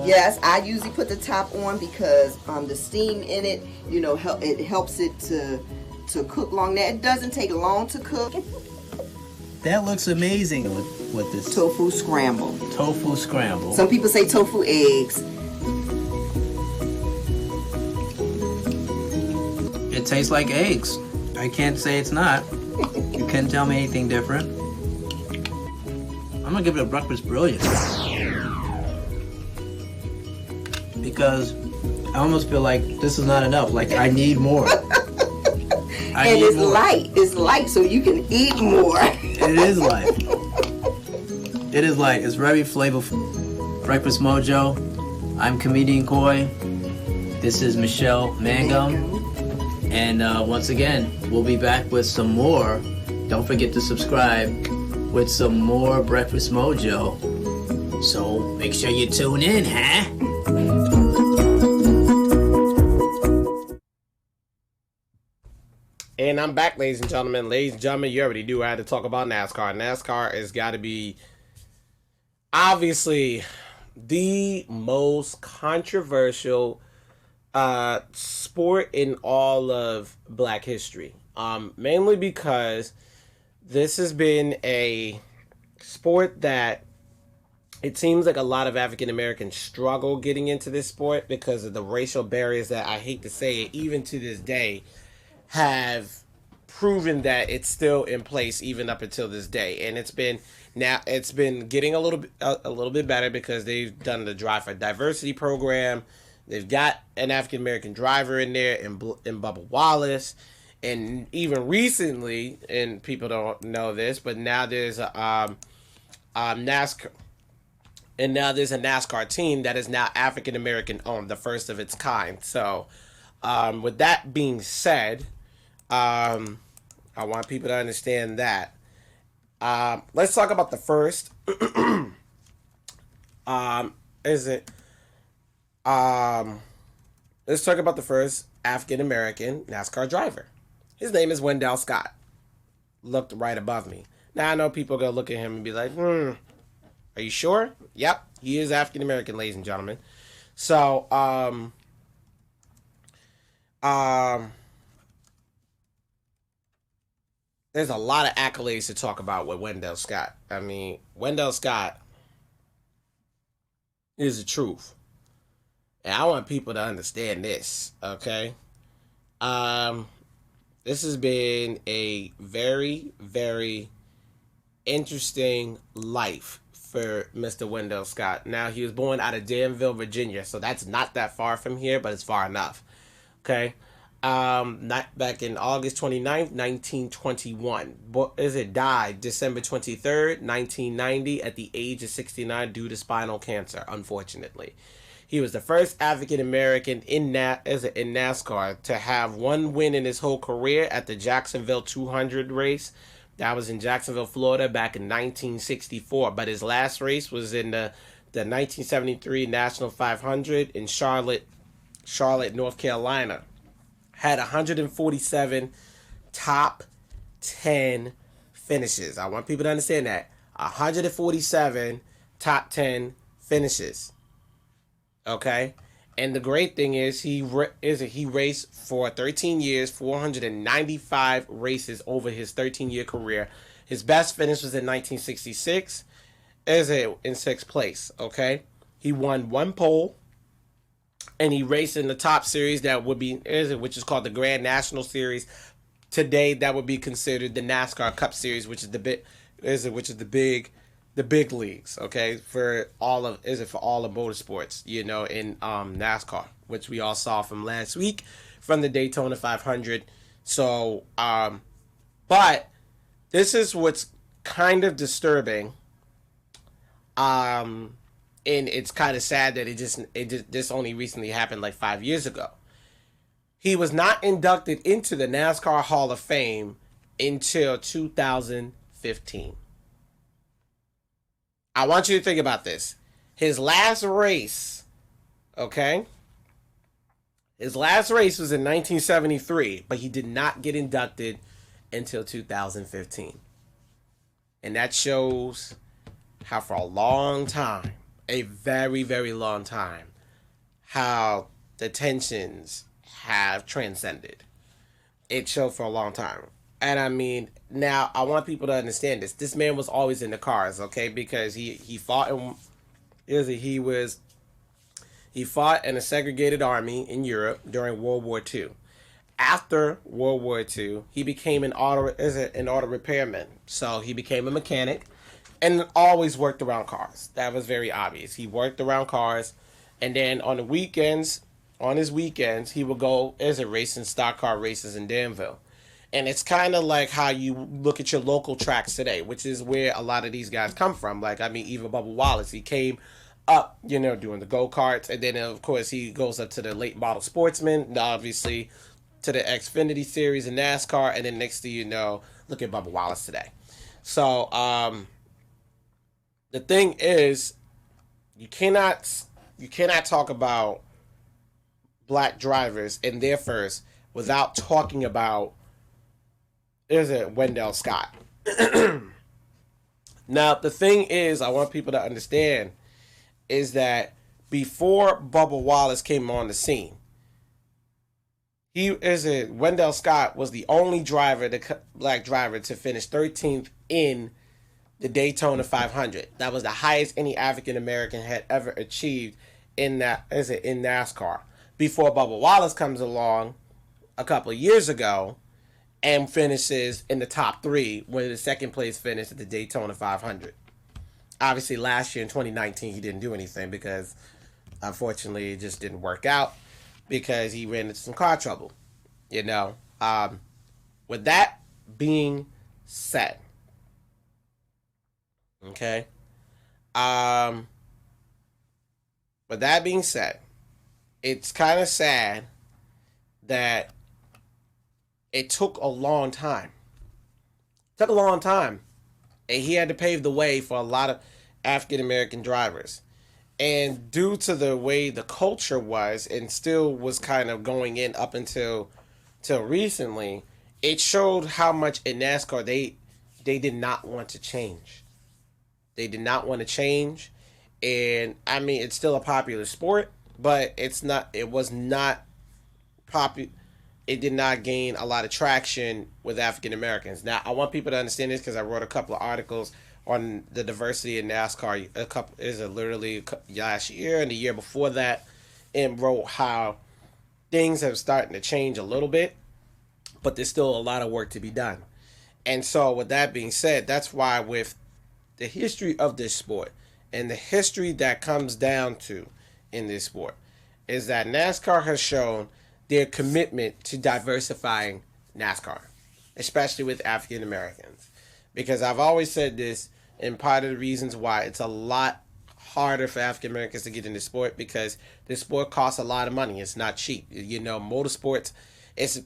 Yes, I usually put the top on because the steam in it, you know, it helps it to cook long. Now, it doesn't take long to cook. That looks amazing with this. Tofu scramble. Tofu scramble. Some people say tofu eggs. It tastes like eggs. I can't say it's not. You can't tell me anything different. I'm gonna give it a breakfast brilliant. Because I almost feel like this is not enough. Like, I need more. And it's light. It's light, so you can eat more. It is light. It is light. It's very flavorful. Breakfast Mojo. I'm Comedian Koi. This is Michelle Mangum. And once again, we'll be back with some more. Don't forget to subscribe with some more Breakfast Mojo. So make sure you tune in, huh? And I'm back, ladies and gentlemen. Ladies and gentlemen, you already knew I had to talk about NASCAR. NASCAR has got to be obviously the most controversial sport in all of Black history. Mainly because this has been a sport that it seems like a lot of African Americans struggle getting into this sport because of the racial barriers that, I hate to say it, even to this day, have proven that it's still in place even up until this day. And it's been getting a little bit better because they've done the Drive for Diversity program. They've got an African American driver in there in Bubba Wallace. And even recently, and people don't know this, but now there's a NASCAR, and now there's a NASCAR team that is now African American owned, the first of its kind. So, with that being said, I want people to understand that. Let's talk about the first. Let's talk about the first African American NASCAR driver. His name is Wendell Scott. Looked right above me. Now I know people are gonna look at him and be like, are you sure? Yep, he is African American, ladies and gentlemen. So, there's a lot of accolades to talk about with Wendell Scott. I mean, Wendell Scott is the truth. And I want people to understand this, okay? This has been a very, very interesting life for Mr. Wendell Scott. Now, he was born out of Danville, Virginia, so that's not that far from here, but it's far enough, okay? Not back in August 29th, 1921. Died December 23rd, 1990 at the age of 69 due to spinal cancer, unfortunately. He was the first African American in NASCAR to have one win in his whole career at the Jacksonville 200 race. That was in Jacksonville, Florida back in 1964. But his last race was in the 1973 National 500 in Charlotte, North Carolina. Had 147 top 10 finishes. I want people to understand that. 147 top 10 finishes. Okay? And the great thing is he raced for 13 years, 495 races over his 13-year career. His best finish was in 1966. In sixth place, okay? He won one pole. And he raced in the top series that would be, which is called the Grand National Series. Today, that would be considered the NASCAR Cup Series, which is the big leagues. Okay, for all of motorsports, in NASCAR, which we all saw from last week from the Daytona 500. So, but this is what's kind of disturbing. And it's kind of sad that this only recently happened like 5 years ago. He was not inducted into the NASCAR Hall of Fame until 2015. I want you to think about this. His last race, okay? His last race was in 1973, but he did not get inducted until 2015. And that shows how for a long time, a very, very long time, how the tensions have transcended. It showed for a long time. And I mean, now I want people to understand this. This man was always in the cars, okay? Because he fought he fought in a segregated army in Europe during World War II. After World War II, he became an auto repairman. So he became a mechanic. And always worked around cars. That was very obvious. He worked around cars. And then on his weekends, he would go racing stock car races in Danville. And it's kind of like how you look at your local tracks today, which is where a lot of these guys come from. Like, I mean, even Bubba Wallace, he came up, doing the go-karts. And then, of course, he goes up to the late model sportsman, obviously, to the Xfinity series in NASCAR. And then next thing you know, look at Bubba Wallace today. So, the thing is, you cannot talk about black drivers in their first without talking about Wendell Scott. Now, the thing is, I want people to understand is that before Bubba Wallace came on the scene, Wendell Scott was the only black driver to finish 13th in the Daytona 500. That was the highest any African American had ever achieved in NASCAR. Before Bubba Wallace comes along a couple of years ago and finishes in the top 3 with the second place finish at the Daytona 500. Obviously, last year in 2019, he didn't do anything because, unfortunately, it just didn't work out because he ran into some car trouble. With that being said, okay. With that being said, it's kind of sad that it took a long time. It took a long time. And he had to pave the way for a lot of African American drivers. And due to the way the culture was and still was kind of going in up until recently, it showed how much in NASCAR they did not want to change. They did not want to change. And I mean, it's still a popular sport, but it was not popular. It did not gain a lot of traction with African Americans. Now, I want people to understand this because I wrote a couple of articles on the diversity in NASCAR. Literally last year and the year before that, and wrote how things have started to change a little bit, but there's still a lot of work to be done. And so, with that being said, that's why with the history of this sport and the history that comes down to in this sport is that NASCAR has shown their commitment to diversifying NASCAR, especially with African Americans. Because I've always said this, and part of the reasons why it's a lot harder for African Americans to get into sport, because this sport costs a lot of money. It's not cheap. You know, motorsports, it's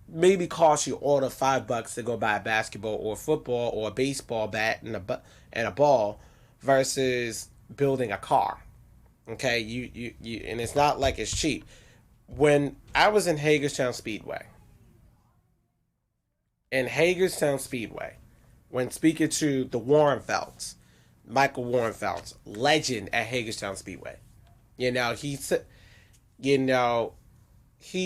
maybe cost you all of $5 to go buy a basketball or football or a baseball bat and a ball versus building a car. Okay, you and it's not like it's cheap. When I was in Hagerstown Speedway, when speaking to the Warrenfelds, Michael Warrenfelds, legend at Hagerstown Speedway, he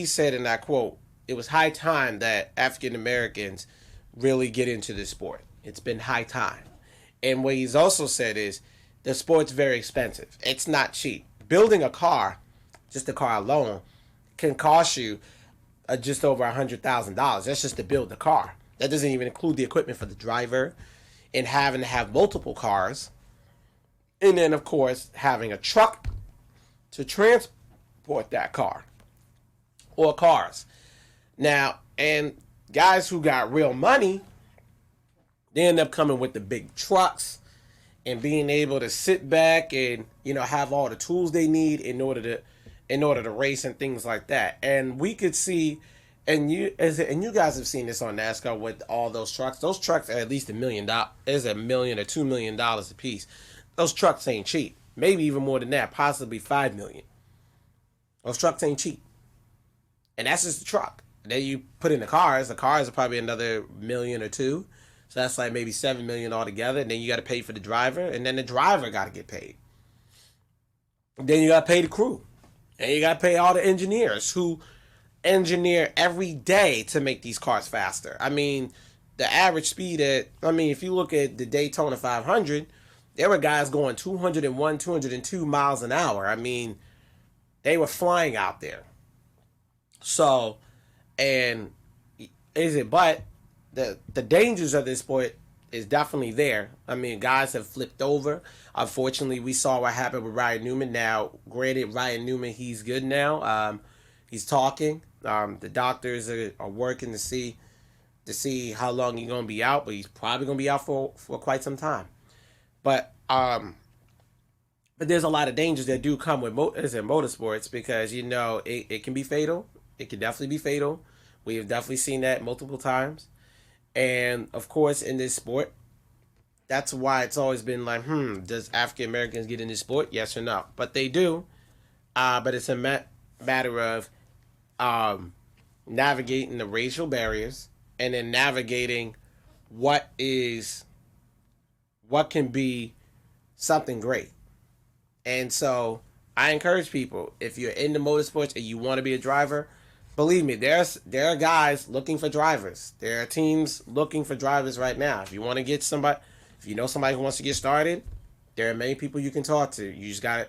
said, and I quote, "It was high time that African Americans really get into this sport. It's been high time." And what he's also said is, the sport's very expensive. It's not cheap. Building a car, just a car alone, can cost you just over $100,000. That's just to build the car. That doesn't even include the equipment for the driver and having to have multiple cars. And then, of course, having a truck to transport that car or cars. Now, and guys who got real money, they end up coming with the big trucks and being able to sit back and, have all the tools they need in order to race and things like that. And we could see, and you guys have seen this on NASCAR with all those trucks. Those trucks are at least $1 million. Is $1 million or $2 million a piece. Those trucks ain't cheap. Maybe even more than that, possibly $5 million. Those trucks ain't cheap. And that's just the truck. And then you put in the cars. The cars are probably another $1 million or $2 million. So that's like maybe $7 million altogether. And then you got to pay for the driver. And then the driver got to get paid. And then you got to pay the crew. And you got to pay all the engineers who engineer every day to make these cars faster. I mean, the average speed if you look at the Daytona 500, there were guys going 201, 202 miles an hour. I mean, they were flying out there. So, but the dangers of this sport is definitely there. I mean, guys have flipped over. Unfortunately, we saw what happened with Ryan Newman. Now, granted, Ryan Newman, he's good now. He's talking. The doctors are working to see how long he's going to be out, but he's probably going to be out for quite some time. But there's a lot of dangers that do come with motorsports because, it can be fatal. It can definitely be fatal. We have definitely seen that multiple times. And, of course, in this sport, that's why it's always been like, does African Americans get in this sport? Yes or no? But they do. But it's a matter of navigating the racial barriers and then navigating what can be something great. And so I encourage people, if you're into motorsports and you want to be a driver, believe me, there are guys looking for drivers. There are teams looking for drivers right now. If you want to get somebody, if you know somebody who wants to get started, there are many people you can talk to. You just gotta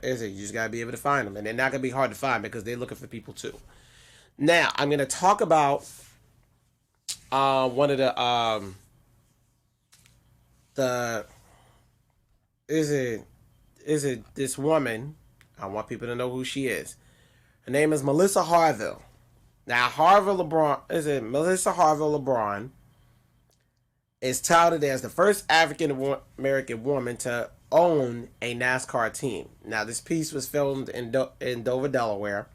be able to find them, and they're not gonna be hard to find because they're looking for people too. Now I'm gonna talk about one of this woman. I want people to know who she is. Her name is Melissa Harville. Now, Melissa Harville LeBron is touted as the first African American woman to own a NASCAR team. Now, this piece was filmed in Dover, Delaware.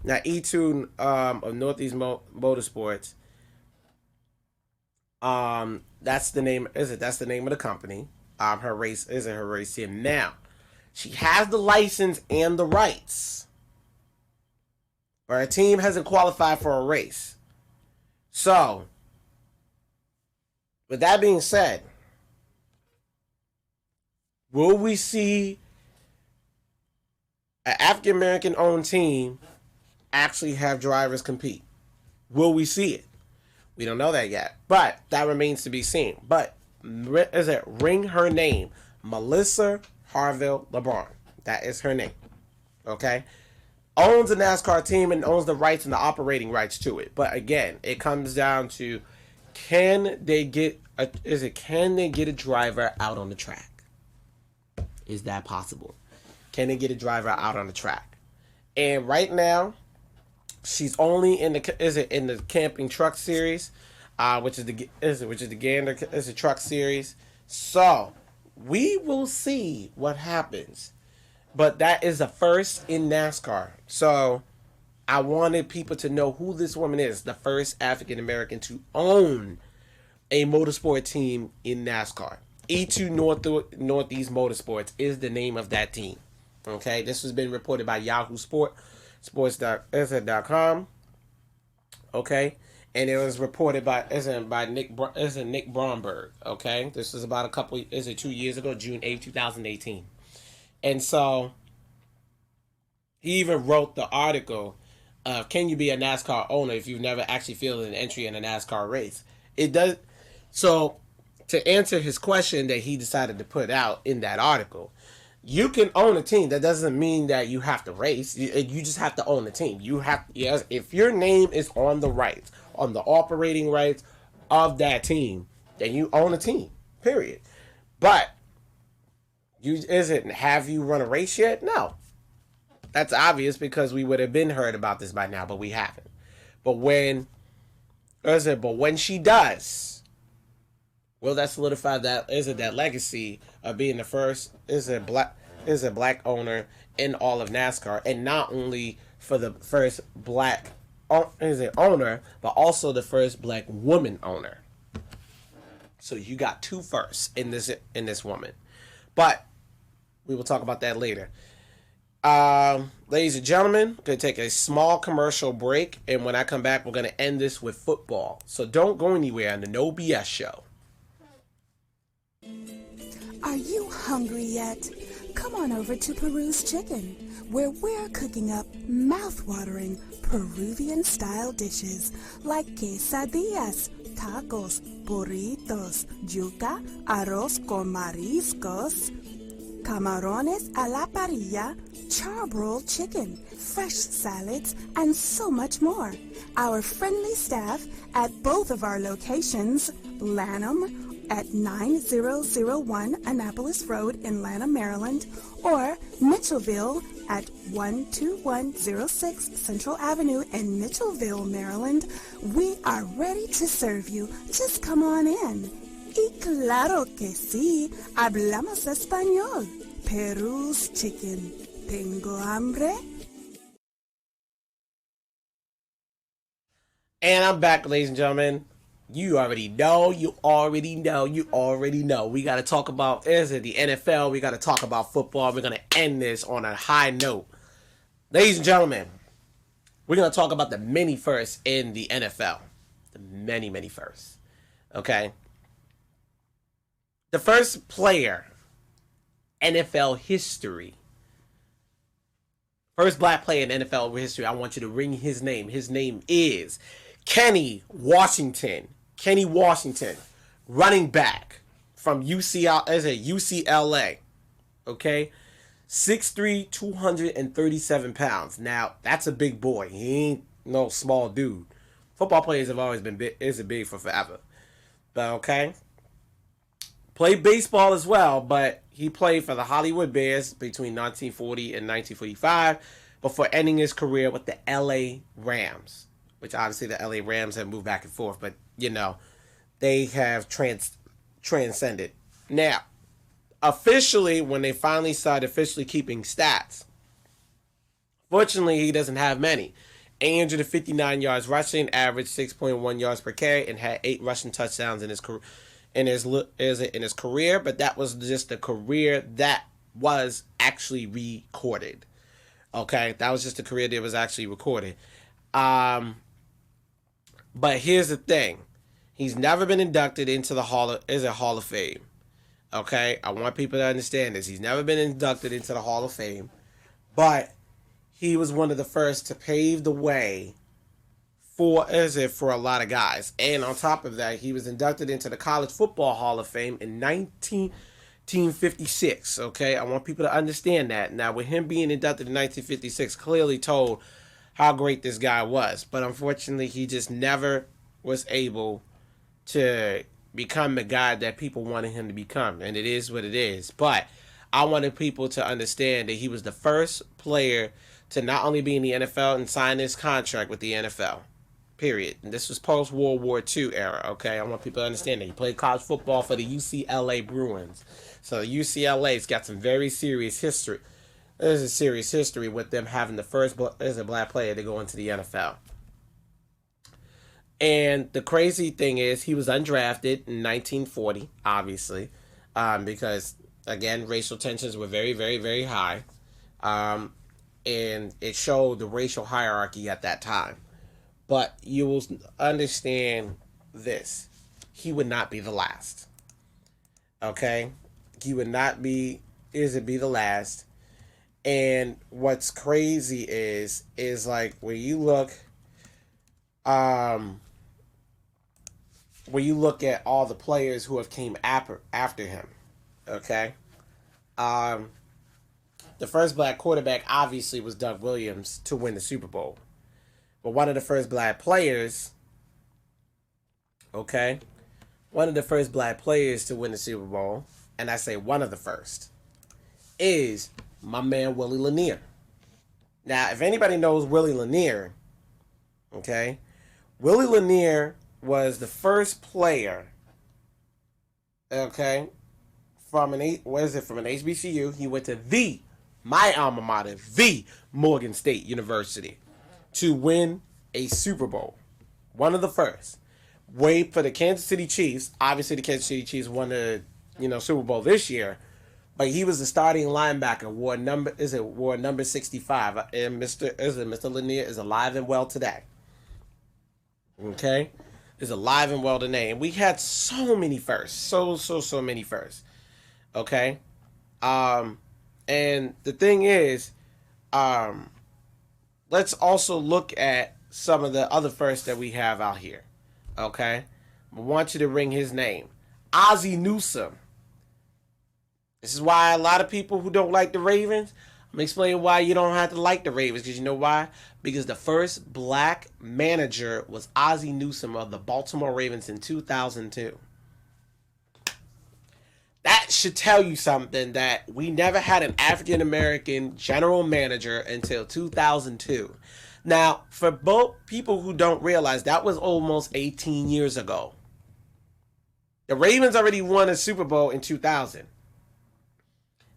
Now, E2 of Northeast Motorsports. That's the name. That's the name of the company. Her race team. Now, she has the license and the rights. But her team hasn't qualified for a race. So, with that being said, will we see an African American owned team actually have drivers compete? Will we see it? We don't know that yet, but that remains to be seen. But ring her name, Melissa Harville LeBron. That is her name. Okay? Owns a NASCAR team and owns the rights and the operating rights to it. But again, it comes down to can they get a driver out on the track? Is that possible? Can they get a driver out on the track? And right now, she's only in the camping truck series, which is the Gander is a truck series. So we will see what happens. But that is the first in NASCAR. So I wanted people to know who this woman is, the first African American to own a motorsport team in NASCAR. E2 Northeast Motorsports is the name of that team. Okay, this has been reported by Yahoo Sports.com. Okay, and it was reported by Nick Bromberg. Okay, this was about 2 years ago, June 8, 2018, and so he even wrote the article. Can you be a NASCAR owner if you've never actually fielded an entry in a NASCAR race? It does. So to answer his question that he decided to put out in that article, you can own a team. That doesn't mean that you have to race. You just have to own the team. You have, yes, if your name is on the rights, on the operating rights of that team, then you own a team. Period. But have you run a race yet? No. That's obvious because we would have been heard about this by now, but we haven't. But when she does, will that solidify that legacy of being the first black owner in all of NASCAR, and not only for the first black owner, but also the first black woman owner. So you got two firsts in this woman. But we will talk about that later. Ladies and gentlemen, I'm going to take a small commercial break, and when I come back, we're going to end this with football. So don't go anywhere on the No BS Show. Are you hungry yet? Come on over to Peru's Chicken, where we're cooking up mouth-watering Peruvian-style dishes like quesadillas, tacos, burritos, yuca, arroz con mariscos, camarones a la parrilla, charbroiled chicken, fresh salads, and so much more. Our friendly staff at both of our locations, Lanham at 9001 Annapolis Road in Lanham, Maryland, or Mitchellville at 12106 Central Avenue in Mitchellville, Maryland, we are ready to serve you. Just come on in. Y claro que sí, hablamos español. Peru's Chicken. ¿Tengo hambre? And I'm back, ladies and gentlemen. You already know. We got to talk about the NFL. We got to talk about football. We're going to end this on a high note. Ladies and gentlemen, we're going to talk about the many firsts in the NFL. The many, many firsts. Okay? The first player, NFL history. First black player in NFL history. I want you to ring his name. His name is Kenny Washington. Kenny Washington, running back from UCLA. Okay? 6'3", 237 pounds. Now, that's a big boy. He ain't no small dude. Football players have always been big for forever. But okay? Played baseball as well, but he played for the Hollywood Bears between 1940 and 1945 before ending his career with the LA Rams, which obviously the LA Rams have moved back and forth, but, you know, they have transcended. Now, officially, when they finally started officially keeping stats, fortunately, he doesn't have many. 859 yards rushing, averaged 6.1 yards per carry, and had 8 rushing touchdowns in his career. In his career, but that was just the career that was actually recorded. Okay, that was just the career that was actually recorded. But here's the thing: he's never been inducted into the Hall of Fame. Okay, I want people to understand this. He's never been inducted into the Hall of Fame, but he was one of the first to pave the way for a lot of guys. And on top of that, he was inducted into the College Football Hall of Fame in 1956. Okay, I want people to understand that. Now, with him being inducted in 1956, clearly told how great this guy was. But unfortunately, he just never was able to become the guy that people wanted him to become. And it is what it is. But I wanted people to understand that he was the first player to not only be in the NFL and sign his contract with the NFL. Period. And this was post-World War II era, okay? I want people to understand that. He played college football for the UCLA Bruins. So UCLA's got some very serious history. There's a serious history with them having the first black player to go into the NFL. And the crazy thing is, he was undrafted in 1940, obviously, because, again, racial tensions were very, very, very high. And it showed the racial hierarchy at that time. But you will understand this. He would not be the last. Okay? He would not be the last. And what's crazy is like when you look at all the players who have came after him, okay? The first black quarterback obviously was Doug Williams to win the Super Bowl. But one of the first black players, okay? One of the first black players to win the Super Bowl, and I say one of the first, is my man Willie Lanier. Now, if anybody knows Willie Lanier, okay, Willie Lanier was the first player, okay, from an HBCU. He went to my alma mater, the Morgan State University, to win a Super Bowl. One of the first. Wait for the Kansas City Chiefs. Obviously, the Kansas City Chiefs won the Super Bowl this year. But he was the starting linebacker, wore number 65, and Mr. Lanier is alive and well today. Okay, is alive and well today, and we had so many firsts, so many firsts. Okay, and the thing is, let's also look at some of the other firsts that we have out here. Okay, I want you to ring his name, Ozzie Newsome. This is why a lot of people who don't like the Ravens, I'm explaining why you don't have to like the Ravens, because you know why? Because the first black manager was Ozzie Newsome of the Baltimore Ravens in 2002. That should tell you something, that we never had an African-American general manager until 2002. Now, for both people who don't realize, that was almost 18 years ago. The Ravens already won a Super Bowl in 2000.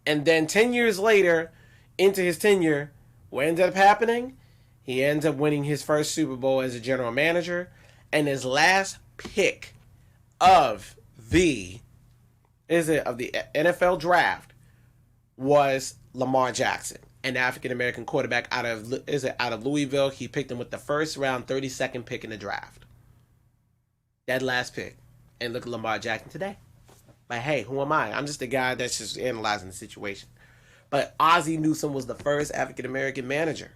And then 10 years later, into his tenure, what ended up happening? He ends up winning his first Super Bowl as a general manager. And his last pick of the NFL draft was Lamar Jackson, an African-American quarterback out of Louisville. He picked him with the first round, 32nd pick in the draft. That last pick. And look at Lamar Jackson today. Like, hey, who am I? I'm just a guy that's just analyzing the situation. But Ozzie Newsome was the first African-American manager.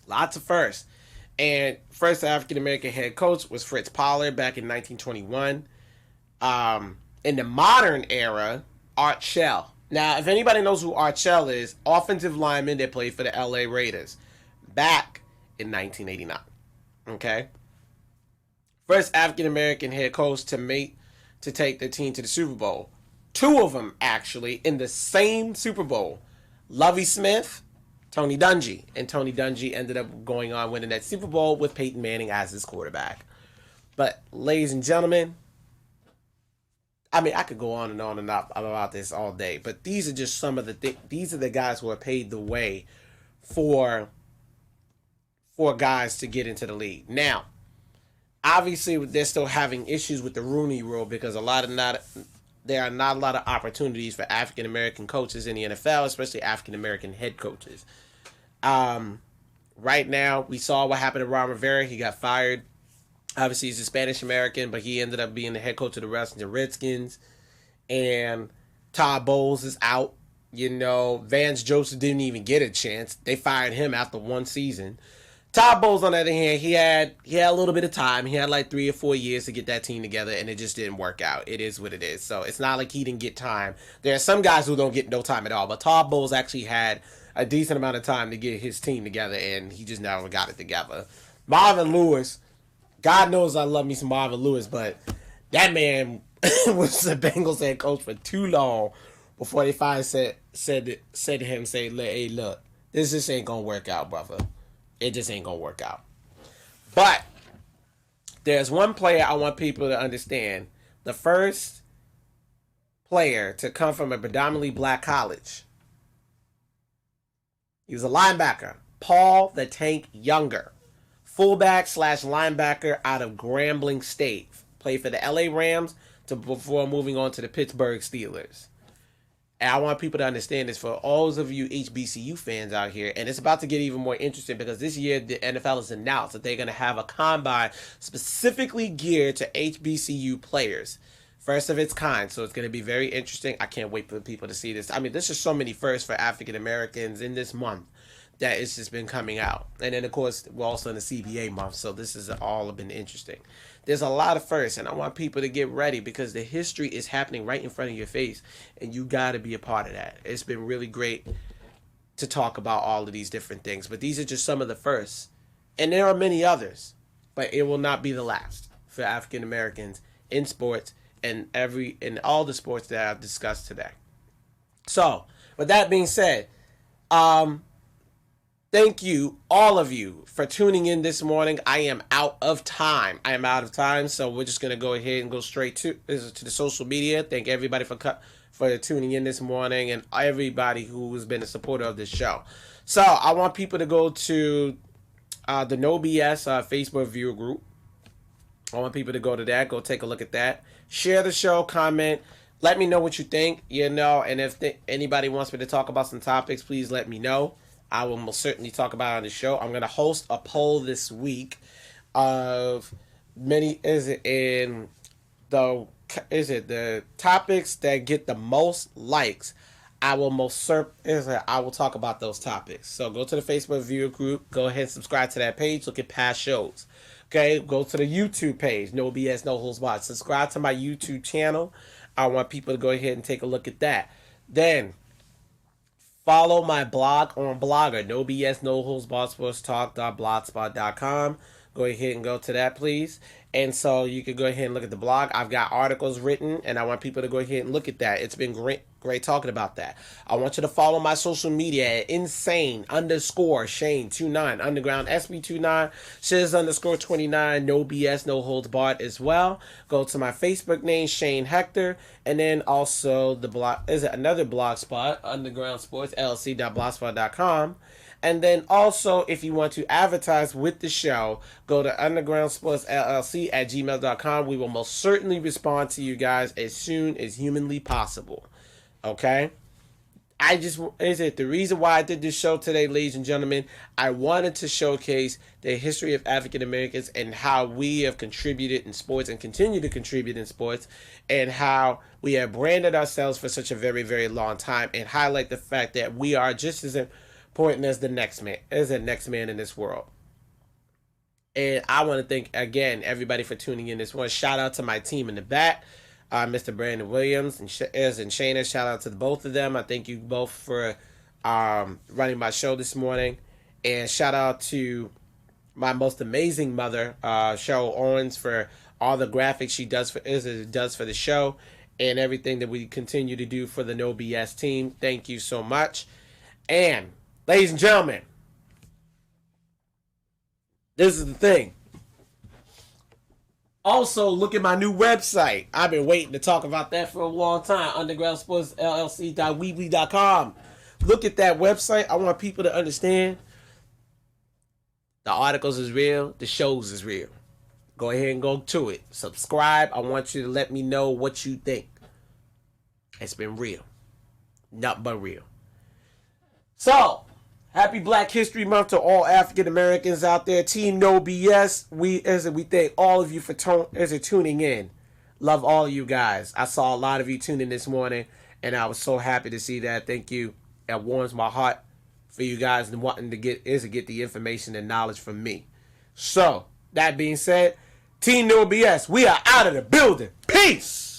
Lots of firsts. And first African-American head coach was Fritz Pollard back in 1921. In the modern era, Art Shell. Now, if anybody knows who Art Shell is, offensive lineman that played for the LA Raiders back in 1989. Okay? First African-American head coach to take the team to the Super Bowl. Two of them, actually, in the same Super Bowl. Lovie Smith, Tony Dungy. And Tony Dungy ended up going on winning that Super Bowl with Peyton Manning as his quarterback. But, ladies and gentlemen, I mean, I could go on and on and on about this all day. But these are just some of these are the guys who are paid the way for guys to get into the league. Now, obviously, they're still having issues with the Rooney Rule because there are not a lot of opportunities for African-American coaches in the NFL, especially African-American head coaches. Right now, we saw what happened to Ron Rivera. He got fired. Obviously, he's a Spanish-American, but he ended up being the head coach of the Washington Redskins. And Todd Bowles is out. Vance Joseph didn't even get a chance. They fired him after one season. Todd Bowles, on the other hand, he had a little bit of time. He had like 3 or 4 years to get that team together, and it just didn't work out. It is what it is. So it's not like he didn't get time. There are some guys who don't get no time at all, but Todd Bowles actually had a decent amount of time to get his team together, and he just never got it together. Marvin Lewis, God knows I love me some Marvin Lewis, but that man was the Bengals head coach for too long, before they finally said to him, say, hey, look, this just ain't gonna work out, brother. It just ain't gonna work out. But there's one player I want people to understand. The first player to come from a predominantly black college. He was a linebacker, Paul the Tank Younger, fullback / linebacker out of Grambling State. Played for the LA Rams before moving on to the Pittsburgh Steelers. And I want people to understand this for all of you HBCU fans out here. And it's about to get even more interesting because this year the NFL has announced that they're going to have a combine specifically geared to HBCU players. First of its kind. So it's going to be very interesting. I can't wait for people to see this. I mean, there's just so many firsts for African Americans in this month that it's just been coming out. And then, of course, we're also in the CBA month. So this has all been interesting. There's a lot of firsts, and I want people to get ready because the history is happening right in front of your face, and you got to be a part of that. It's been really great to talk about all of these different things, but these are just some of the firsts. And there are many others, but it will not be the last for African Americans in sports and in all the sports that I've discussed today. So, with that being said, thank you, all of you, for tuning in this morning. I am out of time. So we're just going to go ahead and go straight to the social media. Thank everybody for tuning in this morning and everybody who has been a supporter of this show. So I want people to go to the No BS Facebook viewer group. I want people to go to that. Go take a look at that. Share the show, comment. Let me know what you think, and if anybody wants me to talk about some topics, please let me know. I will most certainly talk about it on the show. I'm going to host a poll this week of the topics that get the most likes. I will talk about those topics. So go to the Facebook viewer group. Go ahead and subscribe to that page. Look at past shows. Okay, go to the YouTube page. No BS, No Holds Barred. Subscribe to my YouTube channel. I want people to go ahead and take a look at that. Then follow my blog on Blogger, No BS, No Holds Barred Sports Talk.blogspot.com. Go ahead and go to that, please. And so you can go ahead and look at the blog. I've got articles written, and I want people to go ahead and look at that. It's been great talking about that. I want you to follow my social media at insane_Shane29, Underground SB29, Shiz_29, No BS, No Holds Barred as well. Go to my Facebook name, Shane Hector, and then also the blog another blog spot, Underground Sports LLC.blogspot.com. And then also, if you want to advertise with the show, go to undergroundsportsllc@gmail.com. We will most certainly respond to you guys as soon as humanly possible. Okay? The reason why I did this show today, ladies and gentlemen, I wanted to showcase the history of African Americans and how we have contributed in sports and continue to contribute in sports, and how we have branded ourselves for such a very, very long time, and highlight the fact that we are just as important as the next man in this world. And I want to thank again everybody for tuning in this one. Shout out to my team in the back, Mr. Brandon Williams and Shayna. Shout out to both of them. I thank you both for running my show this morning. And shout out to my most amazing mother, Cheryl Owens, for all the graphics she does for the show and everything that we continue to do for the No BS team. Thank you so much. And ladies and gentlemen, this is the thing. Also, look at my new website. I've been waiting to talk about that for a long time. UndergroundSportsLLC.weebly.com. Look at that website. I want people to understand the articles is real. The shows is real. Go ahead and go to it. Subscribe. I want you to let me know what you think. It's been real. Nothing but real. So, happy Black History Month to all African Americans out there. Team No BS. We thank all of you for tuning in. Love all of you guys. I saw a lot of you tune in this morning, and I was so happy to see that. Thank you. It warms my heart for you guys and wanting to get the information and knowledge from me. So, that being said, Team No BS, we are out of the building. Peace.